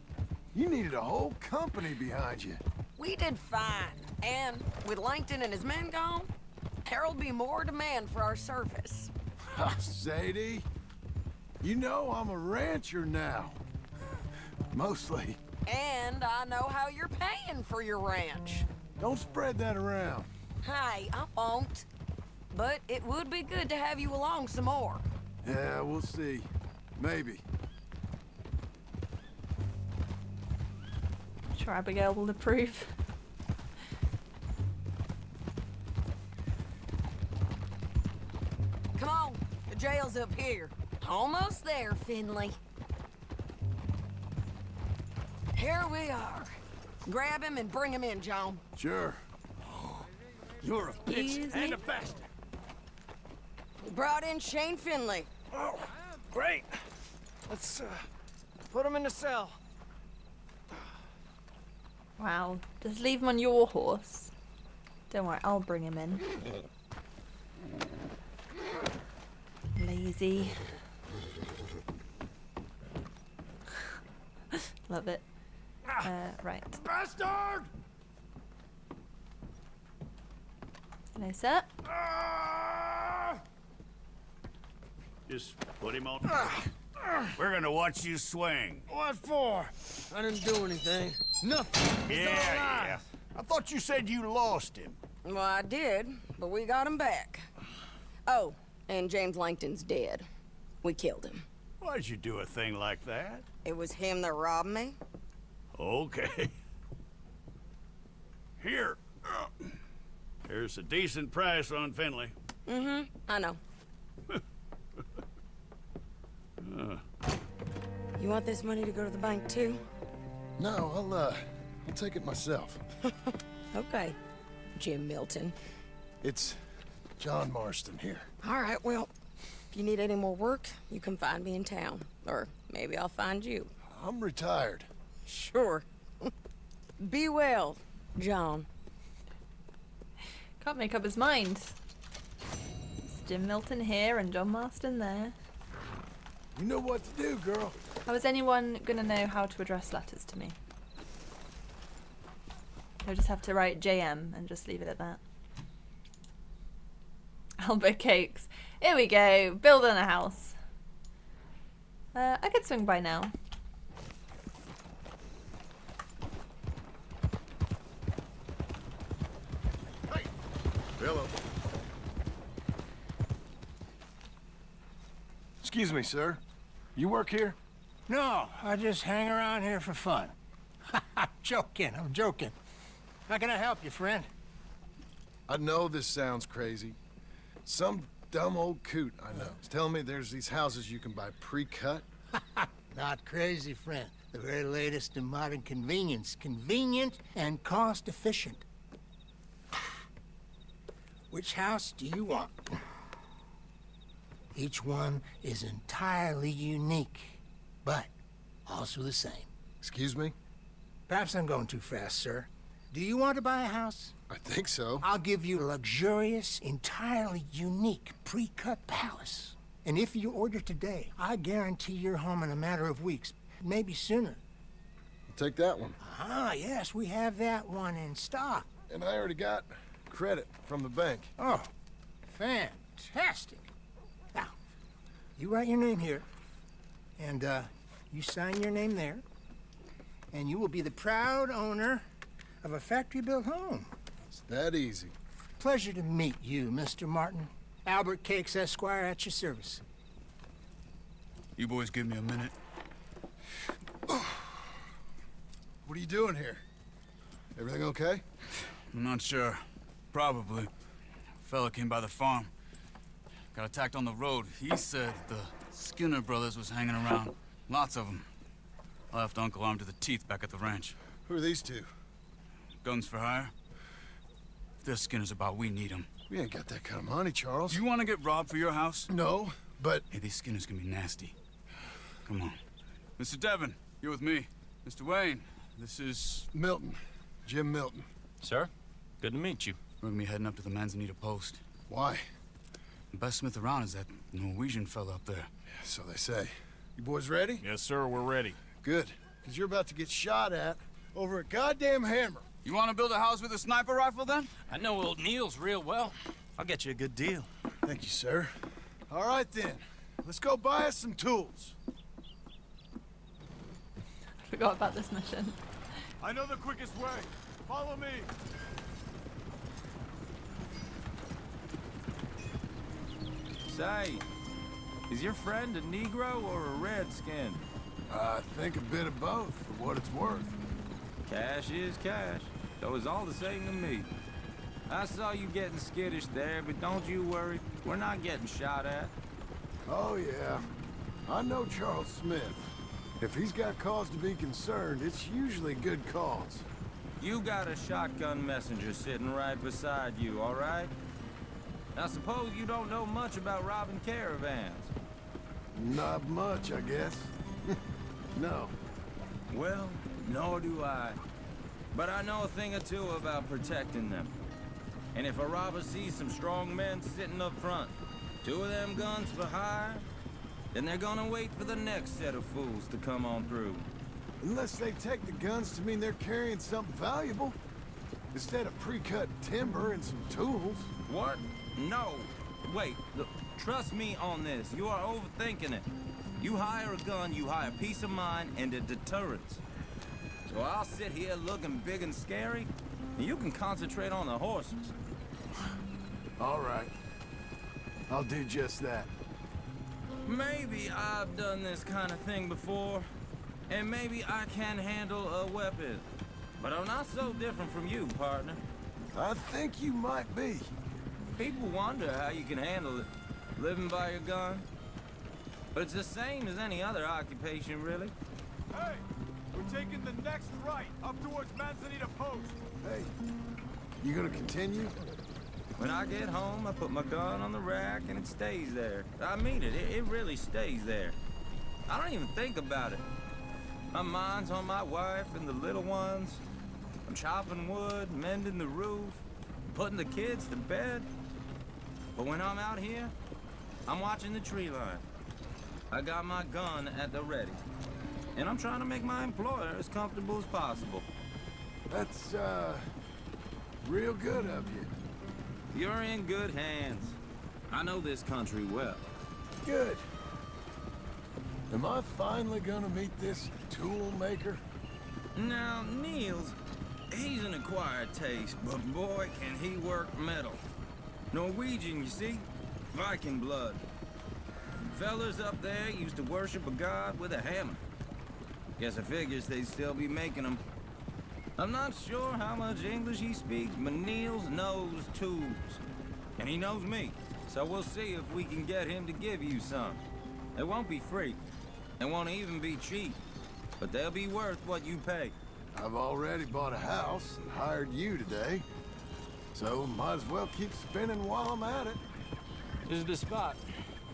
You needed a whole company behind you. We did fine. And with Langton and his men gone, there'll be more demand for our service. Sadie, you know I'm a rancher now. Mostly. And I know how you're paying for your ranch. Don't spread that around. Hey, I won't. But it would be good to have you along some more. Yeah, we'll see. Maybe. I'm sure Abigail will approve. Come on, the jail's up here. Almost there, Finley. Here we are. Grab him and bring him in, John. Sure. You're a bitch Excuse and me? a bastard. We brought in Shane Finley. Oh, great. Let's put him in the cell. Wow. Just leave him on your horse. Don't worry, I'll bring him in. Lazy. Love it. Right. Bastard! Hello, sir. Just put him on. We're gonna watch you swing. What for? I didn't do anything. Nothing. Yeah. I thought you said you lost him. Well, I did, but we got him back. Oh, and James Langton's dead. We killed him. Why'd you do a thing like that? It was him that robbed me. Okay. Here. Here's a decent price on Finley. Mm-hmm, I know. You want this money to go to the bank, too? No, I'll take it myself. Okay, Jim Milton. It's John Marston here. All right, well, if you need any more work, you can find me in town. Or maybe I'll find you. I'm retired. Sure. Be well, John. Can't make up his mind. It's Jim Milton here and John Marston there. You know what to do, girl. How is anyone gonna know how to address letters to me? I'll just have to write JM and just leave it at that. Elbow cakes. Here we go. Building a house. I could swing by now. Hey. Hello. Excuse me, sir. You work here? No, I just hang around here for fun. I'm joking. How can I help you, friend? I know this sounds crazy. Some dumb old coot I know is telling me there's these houses you can buy pre-cut. Not crazy, friend. The very latest in modern convenience. Convenient and cost-efficient. Which house do you want? Each one is entirely unique, but also the same. Excuse me? Perhaps I'm going too fast, sir. Do you want to buy a house? I think so. I'll give you a luxurious, entirely unique, pre-cut palace. And if you order today, I guarantee you're home in a matter of weeks, maybe sooner. I'll take that one. Ah, yes, we have that one in stock. And I already got credit from the bank. Oh, fantastic. Now, you write your name here, and you sign your name there, and you will be the proud owner of a factory-built home. It's that easy. Pleasure to meet you, Mr. Martin. Albert Cakes, Esquire, at your service. You boys give me a minute. What are you doing here? Everything okay? I'm not sure. Probably. A fella came by the farm. Got attacked on the road. He said the Skinner brothers was hanging around. Lots of them. I left Uncle armed to the teeth back at the ranch. Who are these two? Guns for hire? If they're Skinner's about, we need them. We ain't got that kind of money, Charles. You want to get robbed for your house? No, but... Hey, these Skinners can be nasty. Come on. Mr. Devon, you're with me. Mr. Wayne, this is... Milton. Jim Milton. Sir, good to meet you. We're gonna be heading up to the Manzanita post. Why? The best smith around is that Norwegian fella up there. So they say. You boys ready? Yes, sir, we're ready. Good, because you're about to get shot at over a goddamn hammer. You want to build a house with a sniper rifle, then? I know old Neil's real well. I'll get you a good deal. Thank you, sir. All right, then. Let's go buy us some tools. I forgot about this mission. I know the quickest way. Follow me. Say, is your friend a Negro or a Redskin? I think a bit of both, for what it's worth. Cash is cash, so it's all the same to me. I saw you getting skittish there, but don't you worry. We're not getting shot at. Oh, yeah. I know Charles Smith. If he's got cause to be concerned, it's usually good cause. You got a shotgun messenger sitting right beside you, all right? I suppose you don't know much about robbing caravans. Not much, I guess. No. Well, nor do I. But I know a thing or two about protecting them. And if a robber sees some strong men sitting up front, 2 of them guns for hire, then they're gonna wait for the next set of fools to come on through. Unless they take the guns to mean they're carrying something valuable. Instead of pre-cut timber and some tools. What? No. Wait, look, trust me on this. You are overthinking it. You hire a gun, you hire peace of mind and a deterrence. So I'll sit here looking big and scary, and you can concentrate on the horses. All right. I'll do just that. Maybe I've done this kind of thing before, and maybe I can handle a weapon. But I'm not so different from you, partner. I think you might be. People wonder how you can handle it, living by your gun. But it's the same as any other occupation, really. Hey, we're taking the next right, up towards Manzanita Post. Hey, you gonna continue? When I get home, I put my gun on the rack and it stays there. I mean it, it really stays there. I don't even think about it. My mind's on my wife and the little ones. I'm chopping wood, mending the roof, putting the kids to bed. But when I'm out here, I'm watching the tree line. I got my gun at the ready. And I'm trying to make my employer as comfortable as possible. That's, real good of you. You're in good hands. I know this country well. Good. Am I finally gonna meet this tool maker? Now, Niels, he's an acquired taste, but boy, can he work metal. Norwegian, you see? Viking blood. Fellas up there used to worship a god with a hammer. Guess I figures they'd still be making them. I'm not sure how much English he speaks, but Niels knows tools. And he knows me, so we'll see if we can get him to give you some. It won't be free. It won't even be cheap. But they'll be worth what you pay. I've already bought a house and hired you today. So might as well keep spinning while I'm at it. This is the spot.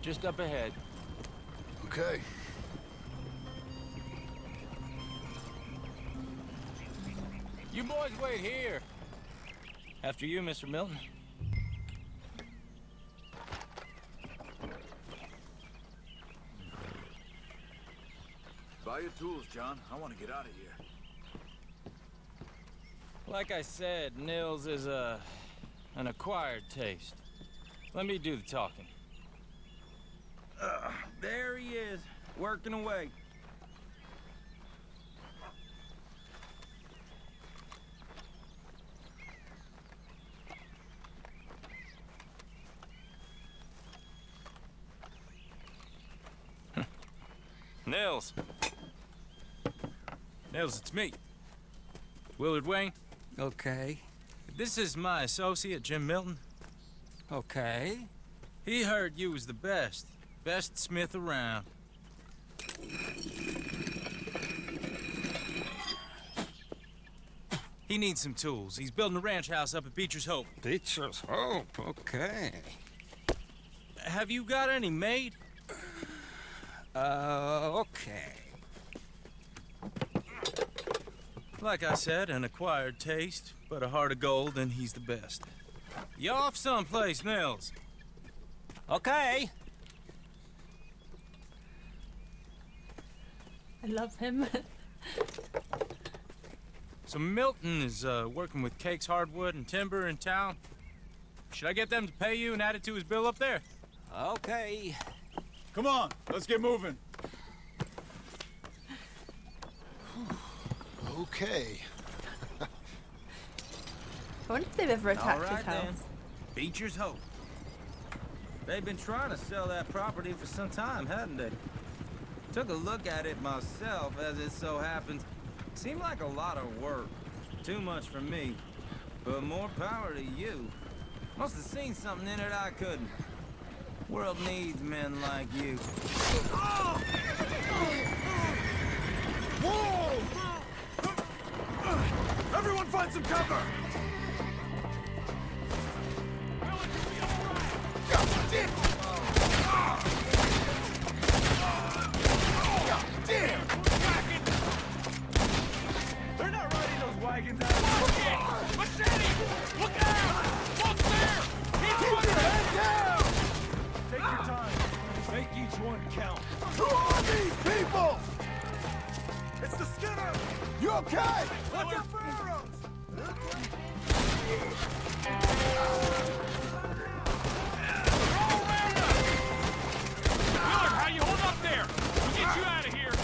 Just up ahead. Okay. You boys wait here. After you, Mr. Milton. Buy your tools, John. I want to get out of here. Like I said, Nils is an acquired taste. Let me do the talking. There he is, working away. Nils. Nils, it's me. Willard Wayne. Okay. This is my associate, Jim Milton. Okay. He heard you was the best. Best smith around. He needs some tools. He's building a ranch house up at Beecher's Hope. Beecher's Hope, okay. Have you got any made? Okay. Like I said, an acquired taste, but a heart of gold, and he's the best. You off someplace, Nils? Okay. I love him. So Milton is working with Cake's Hardwood and Timber in town. Should I get them to pay you and add it to his bill up there? Okay. Come on, let's get moving. Okay. I wonder if they've ever attacked All right, his house. then. Beecher's Hope. They've been trying to sell that property for some time, hadn't they? Took a look at it myself, as it so happens. Seemed like a lot of work. Too much for me. But more power to you. Must have seen something in it I couldn't. World needs men like you. Whoa! Everyone find some cover! God damn! God damn! They're not riding those wagons out. Machete! Look out! Look there! Keep your head down! Take your time. Make each one count. Who are these people? It's the Skinner! You okay? Watch out for arrows! Willard, how you hold up there? We'll get you out of here.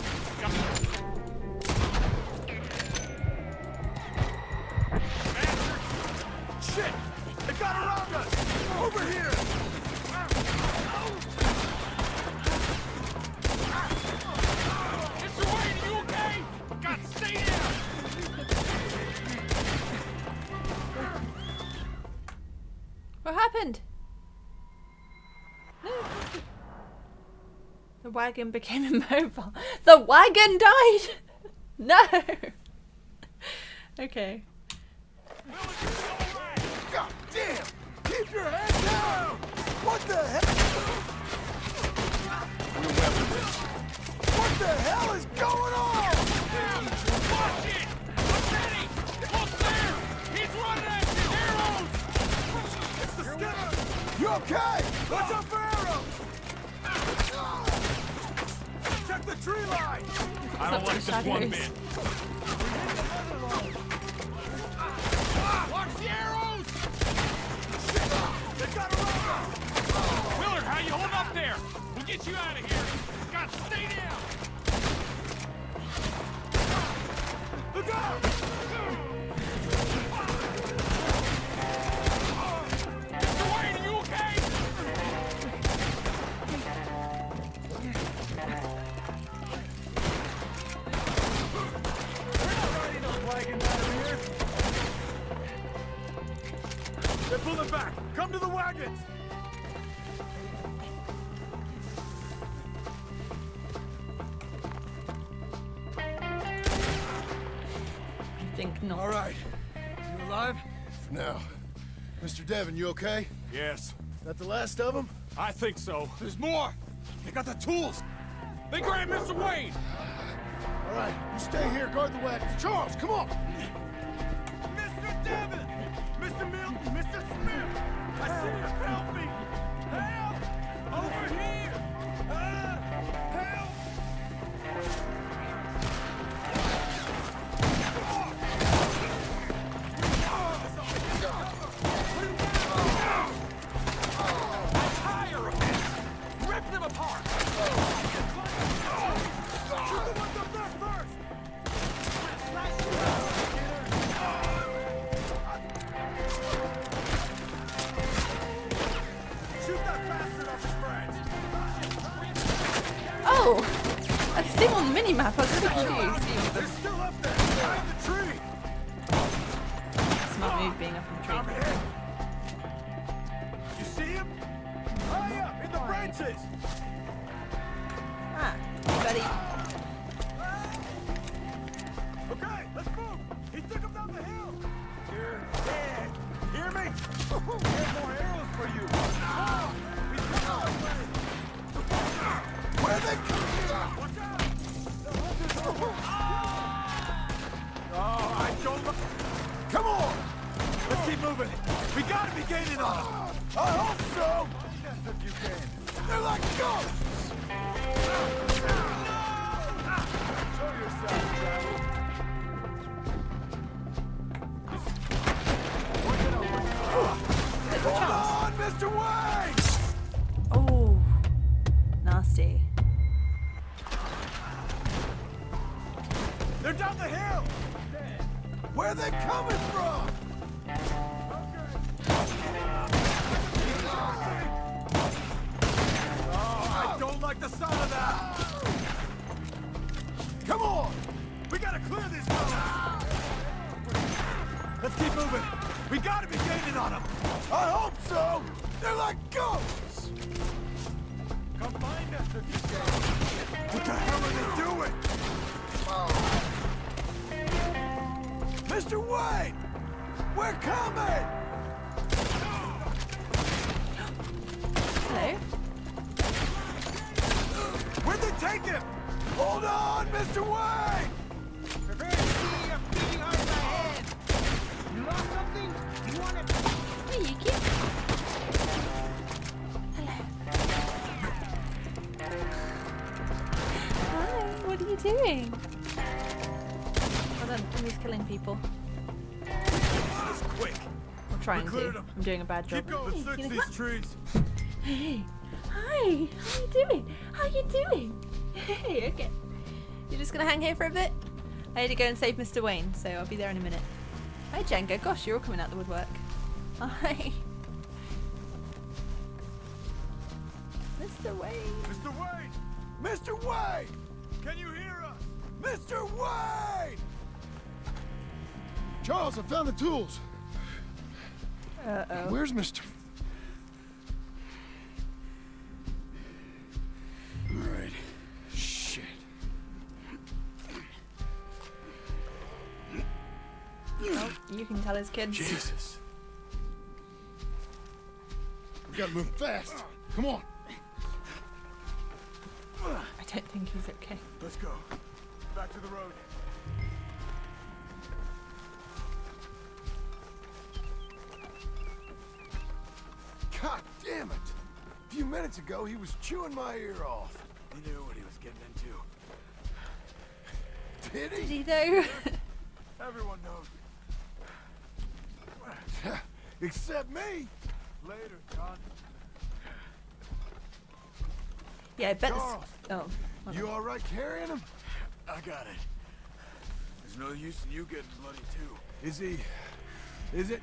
Shit! They got around us! Over here! Mr. Wayne, are you okay? God, stay down! What happened? No. The wagon became immobile. The wagon died! No! Okay. God damn! Keep your head down! What the hell? What the hell is going on? Watch it! Machete! Look there! He's running at you! Arrows! It's the Skinner! You okay? Watch out for arrows! Check the tree line! I don't like this one bit. Watch the arrows! They got around us! Willard, how you hold up there? We'll get you out of here. God, stay down! Look out! Mr. Wayne, are you okay? They're not riding those wagons out of here. They're pulling back. Come to the wagons. I think not. All right. You alive? For now. Mr. Devon, you okay? Yes. That the last of them? I think so. There's more. They got the tools. They grabbed Mr. Wayne. All right. You stay here, guard the wagons. Charles, come on! Mr. Devon! Mr. Milton! Mr. Smith! I see you! Help me! Help! Over here! Help! I'm tired of this! Rip them apart! Shoot the ones up there first! Shoot that bastard off his branch! Oh! I see him on the mini-map. I was really confused. They're still up there! Behind the tree! Smart move. being up in the tree. I'm here. You see him? High up in the branches. Ah, buddy. Okay, let's move. He took him down the hill. You're dead. Hear me? There's more arrows for you. Oh, he's coming our way. Where are they coming from? Watch out! The hunter's over. Oh, I don't. Come on! Let's keep moving. We gotta be gaining on them. I hope so. Yes, if you can. They're like ghosts. Show yourself, Travel. Hold on, Mr. Wayne! Oh, nasty. They're down the hill! Where are they coming from? Oh, I don't like the sound of that! Come on! We gotta clear these fellas! Let's keep moving! We gotta be gaining on them! I hope so! They're like ghosts! Come find us if you can! What the hell are they doing? Mr. Wayne! We're coming! Hello? Where'd they take him? Hold on, Mr. Wayne! You lost something? You want it? Hey, you keep... Hello. Hi, what are you doing? Hold on, Jimmy's killing people. It's quick. I'm trying to. I'm doing a bad job. Keep going, search these trees. Hey, hi, how you doing? How you doing? Hey, okay. You're just gonna hang here for a bit? I had to go and save Mr. Wayne, so I'll be there in a minute. Hi, Jenga. Gosh, you're all coming out the woodwork. Hi. Mr. Wayne. Mr. Wayne! Mr. Wayne! Can you hear us? Mr. Wayne! Charles, I found the tools. Uh-oh. Where's Mr. All right. Shit. Well, you can tell his kids. Jesus. We gotta move fast. Come on. I don't think he's okay. Let's go. Back to the road. God damn it. A few minutes ago, he was chewing my ear off. He knew what he was getting into. Did Did he? he though? Everyone knows. Except me. Later, John. Yeah, I bet Charles, this... Oh. You all right carrying him? I got it. There's no use in you getting bloody too. Is it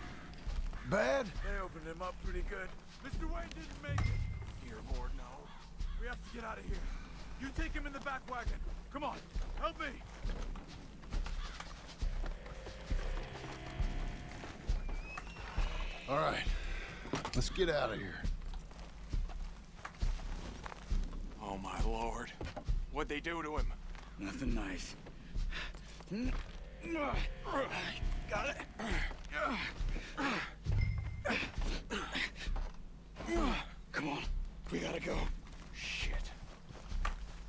bad? They opened him up pretty good. Mr. Wayne didn't make it. Dear Lord, no. We have to get out of here. You take him in the back wagon. Come on, help me. All right. Let's get out of here. Oh my Lord. What'd they do to him? Nothing nice. Got it. Come on, we gotta go. Shit.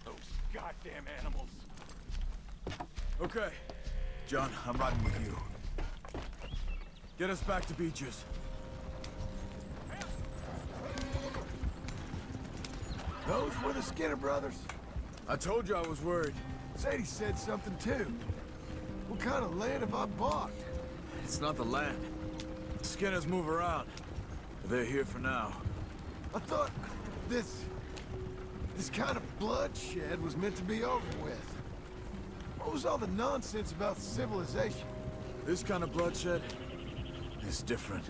Those goddamn animals. Okay. John, I'm riding with you. Get us back to Beaches. Those were the Skinner brothers. I told you I was worried. Sadie said something too. What kind of land have I bought? It's not the land. Skinners move around. They're here for now. I thought this kind of bloodshed was meant to be over with. What was all the nonsense about civilization? This kind of bloodshed is different.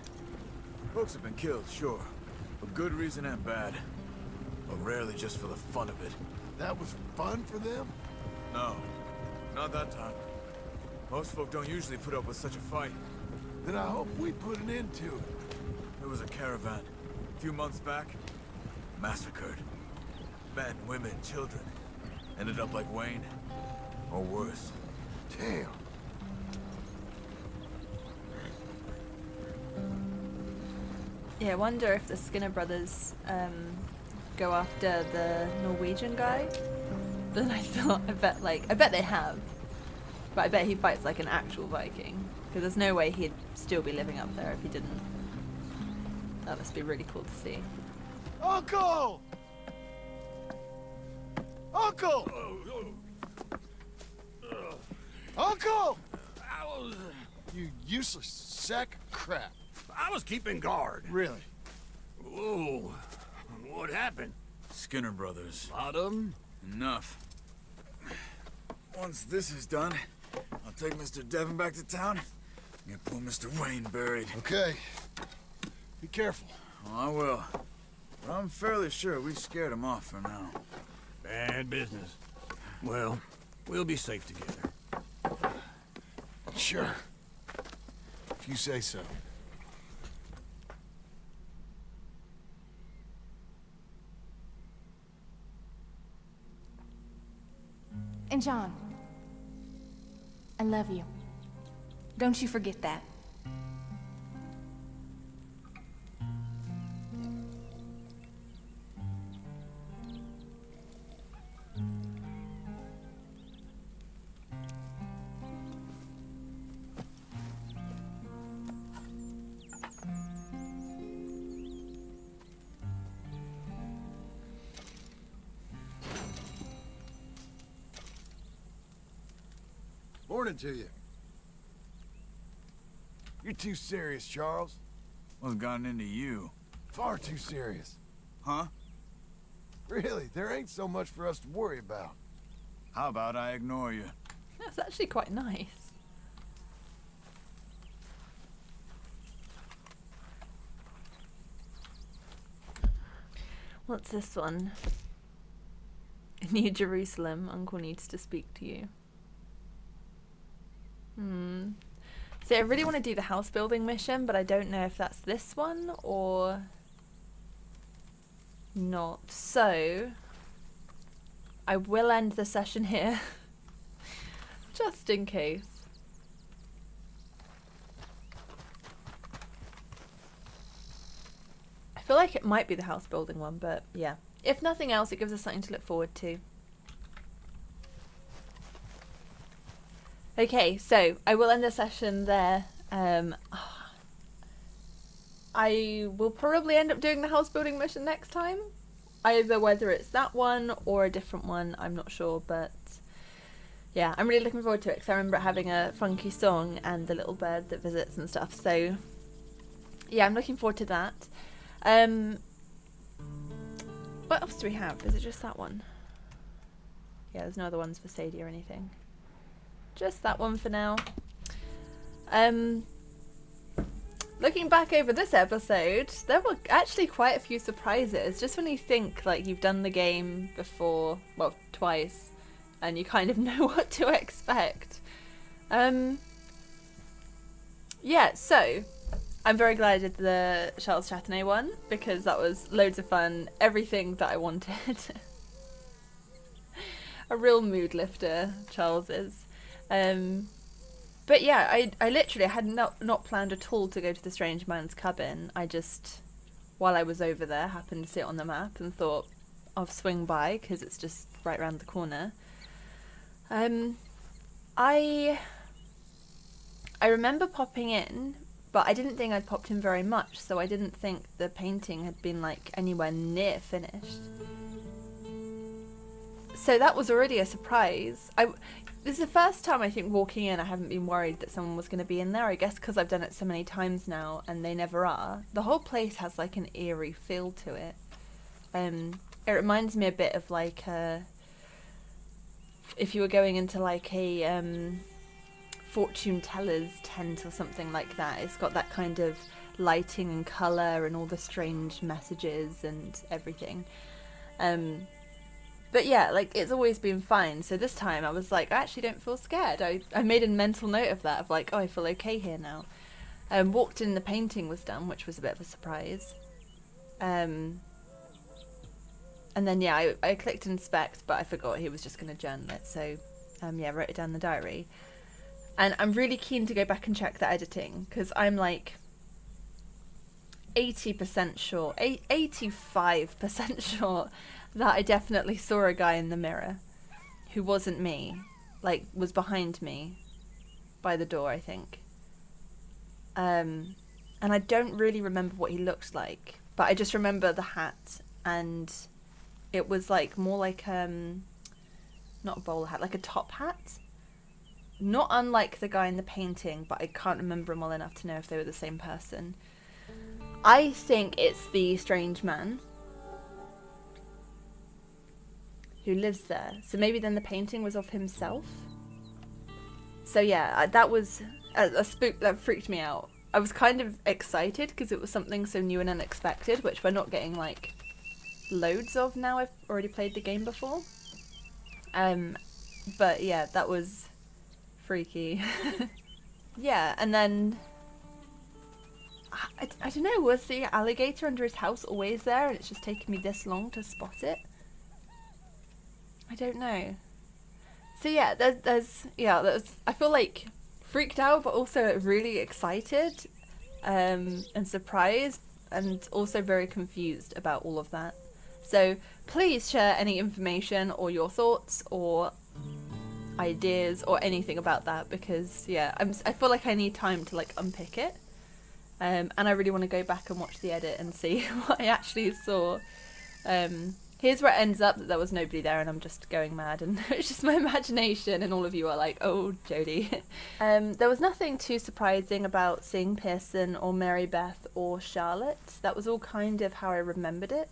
Folks have been killed, sure. For good reason and bad. But rarely just for the fun of it. That was fun for them? No, not that time. Most folk don't usually put up with such a fight. then I hope we put an end to it. There was a caravan a few months back. Massacred. Men, women, children. Ended up like Wayne. Or worse. Damn. Yeah, I wonder if the Skinner brothers go after the Norwegian guy. Then I bet they have. But I bet he fights like an actual Viking. Because there's no way he'd still be living up there if he didn't. That must be really cool to see. Uncle! Uncle! Uncle! You useless sack of crap. I was keeping guard. Really? Whoa. What happened? Skinner brothers. Lot of them? Enough. Once this is done, I'll take Mr. Devon back to town and get poor Mr. Wayne buried. Okay. Be careful. Oh, I will. But I'm fairly sure we scared him off for now. Bad business. Well, we'll be safe together. Sure. If you say so. And John, I love you. Don't you forget that. Morning to you. You're too serious, Charles. What's gotten into you? Far too serious. Huh? Really, there ain't so much for us to worry about. How about I ignore you? That's actually quite nice. What's this one? New Jerusalem. Uncle needs to speak to you. See, I really want to do the house building mission, but I don't know if that's this one or not. So, I will end the session here, just in case. I feel like it might be the house building one, but yeah. If nothing else, it gives us something to look forward to. Okay, so I will end the session there. I will probably end up doing the house building mission next time. Either whether it's that one or a different one, I'm not sure, but yeah, I'm really looking forward to it because I remember it having a funky song and the little bird that visits and stuff. So yeah, I'm looking forward to that. What else do we have? Is it just that one? Yeah, there's no other ones for Sadie or anything. Just that one for now. Looking back over this episode, there were actually quite a few surprises. Just when you think like you've done the game before, well, twice, and you kind of know what to expect. Yeah, so I'm very glad I did the Charles Chatanet one because that was loads of fun. Everything that I wanted. A real mood lifter, Charles is. But yeah, I literally had not planned at all to go to the strange man's cabin. I just, while I was over there, happened to see it on the map and thought I'll swing by because it's just right around the corner. I remember popping in, but I didn't think I'd popped in very much, so I didn't think the painting had been like anywhere near finished. So that was already a surprise. This is the first time I think walking in I haven't been worried that someone was going to be in there. I guess because I've done it so many times now and they never are. The whole place has like an eerie feel to it. It reminds me a bit of like if you were going into like a fortune teller's tent or something like that. It's got that kind of lighting and colour and all the strange messages and everything. But yeah, like, it's always been fine. So this time I was like, I actually don't feel scared. I made a mental note of that, of like, oh, I feel okay here now. Walked in, the painting was done, which was a bit of a surprise. And then, yeah, I clicked inspect, but I forgot he was just going to journal it. So, yeah, wrote it down in the diary. And I'm really keen to go back and check the editing, because I'm like 80% sure, 85% sure that I definitely saw a guy in the mirror who wasn't me, like was behind me by the door, I think. And I don't really remember what he looked like, but I just remember the hat, and it was like more like not a bowler hat, like a top hat. Not unlike the guy in the painting, but I can't remember him well enough to know if they were the same person. I think it's the strange man who lives there. So maybe then the painting was of himself. So yeah, that was a spook that freaked me out. I was kind of excited because it was something so new and unexpected, which we're not getting like loads of now. I've already played the game before. But yeah, that was freaky. Yeah, and then I don't know, was the alligator under his house always there and it's just taken me this long to spot it? I don't know. So yeah, there's I feel like freaked out, but also really excited, and surprised, and also very confused about all of that. So please share any information or your thoughts or ideas or anything about that, because yeah, I feel like I need time to like unpick it, and I really want to go back and watch the edit and see what I actually saw. Here's where it ends up, that there was nobody there and I'm just going mad and it's just my imagination, and all of you are like, oh, Jodie. There was nothing too surprising about seeing Pearson or Mary Beth or Charlotte. That was all kind of how I remembered it.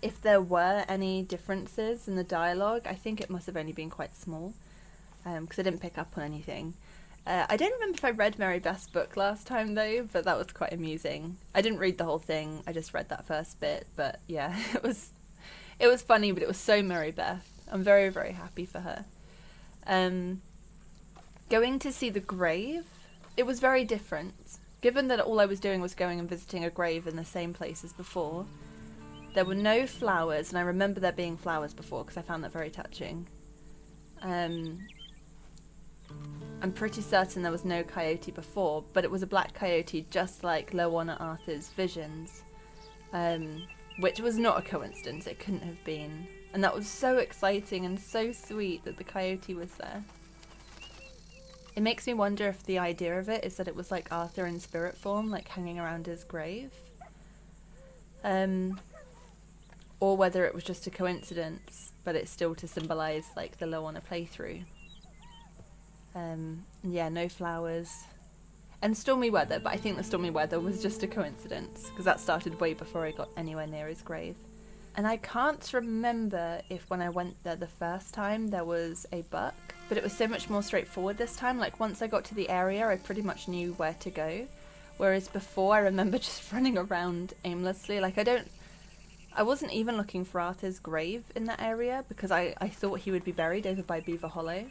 If there were any differences in the dialogue, I think it must have only been quite small, because I didn't pick up on anything. I don't remember if I read Mary Beth's book last time though, but that was quite amusing. I didn't read the whole thing, I just read that first bit, but yeah, it was funny, but it was so Mary Beth. I'm very, very happy for her. Going to see the grave, it was very different. Given that all I was doing was going and visiting a grave in the same place as before, there were no flowers, and I remember there being flowers before because I found that very touching. I'm pretty certain there was no coyote before, but it was a black coyote just like Lowana Arthur's visions. Which was not a coincidence, it couldn't have been. And that was so exciting and so sweet that the coyote was there. It makes me wonder if the idea of it is that it was like Arthur in spirit form, like hanging around his grave. Or whether it was just a coincidence, but it's still to symbolise like the Lowana playthrough. Yeah, no flowers. And stormy weather, but I think the stormy weather was just a coincidence, because that started way before I got anywhere near his grave. And I can't remember if when I went there the first time there was a buck, but it was so much more straightforward this time. Like once I got to the area, I pretty much knew where to go. Whereas before, I remember just running around aimlessly. Like I wasn't even looking for Arthur's grave in that area, because I thought he would be buried over by Beaver Hollow.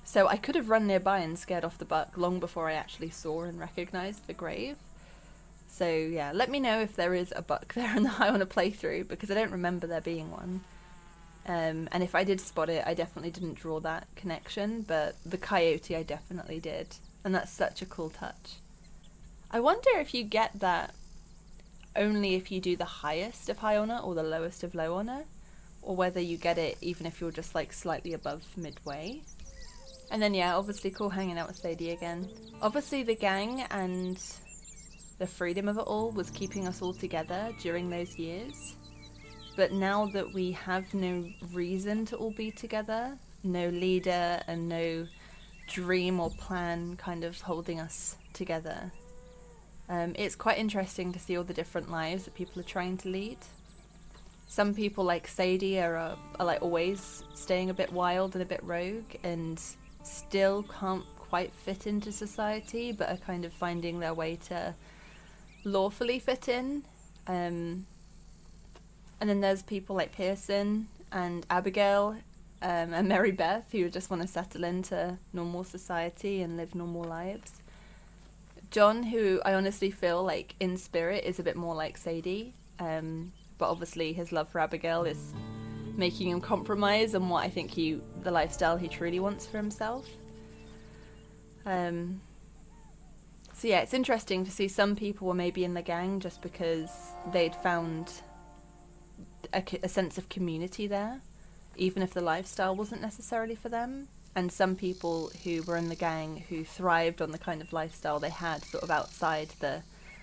So I could have run nearby and scared off the buck long before I actually saw and recognised the grave. So yeah, let me know if there is a buck there in the High on a playthrough, because I don't remember there being one. And if I did spot it, I definitely didn't draw that connection, but the coyote I definitely did. And that's such a cool touch. I wonder if you get that only if you do the highest of High Honour or the lowest of Low Honour, or whether you get it even if you're just like slightly above midway. And then yeah, obviously cool hanging out with Sadie again. Obviously the gang and the freedom of it all was keeping us all together during those years. But now that we have no reason to all be together, no leader and no dream or plan kind of holding us together, it's quite interesting to see all the different lives that people are trying to lead. Some people like Sadie are like always staying a bit wild and a bit rogue and still can't quite fit into society, but are kind of finding their way to lawfully fit in. And then there's people like Pearson and Abigail and Mary Beth who just want to settle into normal society and live normal lives. John, who I honestly feel like in spirit is a bit more like Sadie, but obviously his love for Abigail is making him compromise on what I think the lifestyle he truly wants for himself. So yeah, it's interesting to see some people were maybe in the gang just because they'd found a sense of community there, even if the lifestyle wasn't necessarily for them. And some people who were in the gang who thrived on the kind of lifestyle they had sort of outside the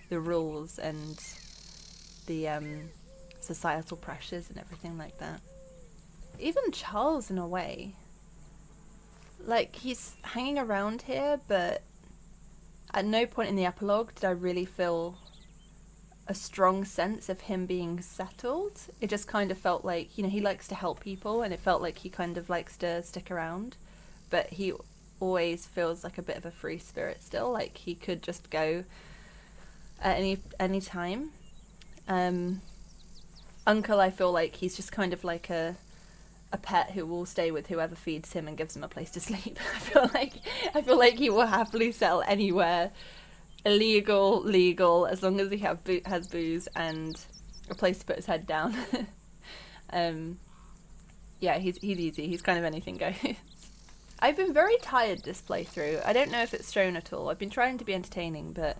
rules and the societal pressures and everything like that. Even Charles, in a way. Like, he's hanging around here, but at no point in the epilogue did I really feel a strong sense of him being settled. It just kind of felt like, you know, he likes to help people, and it felt like he kind of likes to stick around. But he always feels like a bit of a free spirit still, like he could just go at any time. Uncle, I feel like he's just kind of like a pet who will stay with whoever feeds him and gives him a place to sleep. I feel like he will happily settle anywhere, illegal, legal, as long as he has booze and a place to put his head down. Yeah, he's easy. He's kind of anything goes. I've been very tired this playthrough. I don't know if it's shown at all. I've been trying to be entertaining, but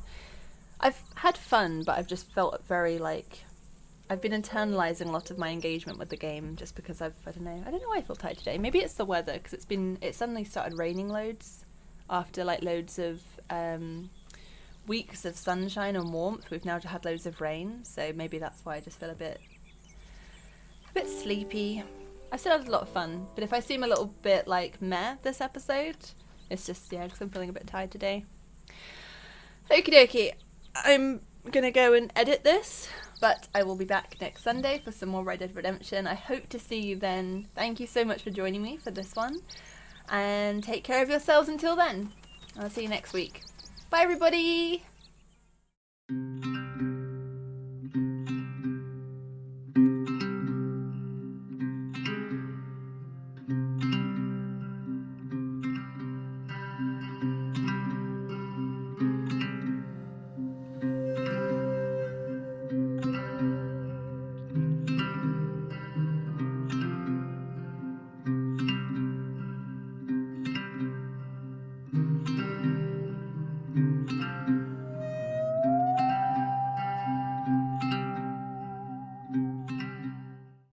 I've had fun, but I've just felt very like I've been internalizing a lot of my engagement with the game just because I don't know why I feel tired today. Maybe it's the weather, because it suddenly started raining loads after like loads of weeks of sunshine and warmth. We've now had loads of rain, so maybe that's why I just feel a bit sleepy. I still had a lot of fun, but if I seem a little bit like meh this episode, it's just, yeah, because I'm feeling a bit tired today. Okie dokie, I'm gonna go and edit this, but I will be back next Sunday for some more Red Dead Redemption. I hope to see you then. Thank you so much for joining me for this one, and take care of yourselves until then. I'll see you next week. Bye everybody!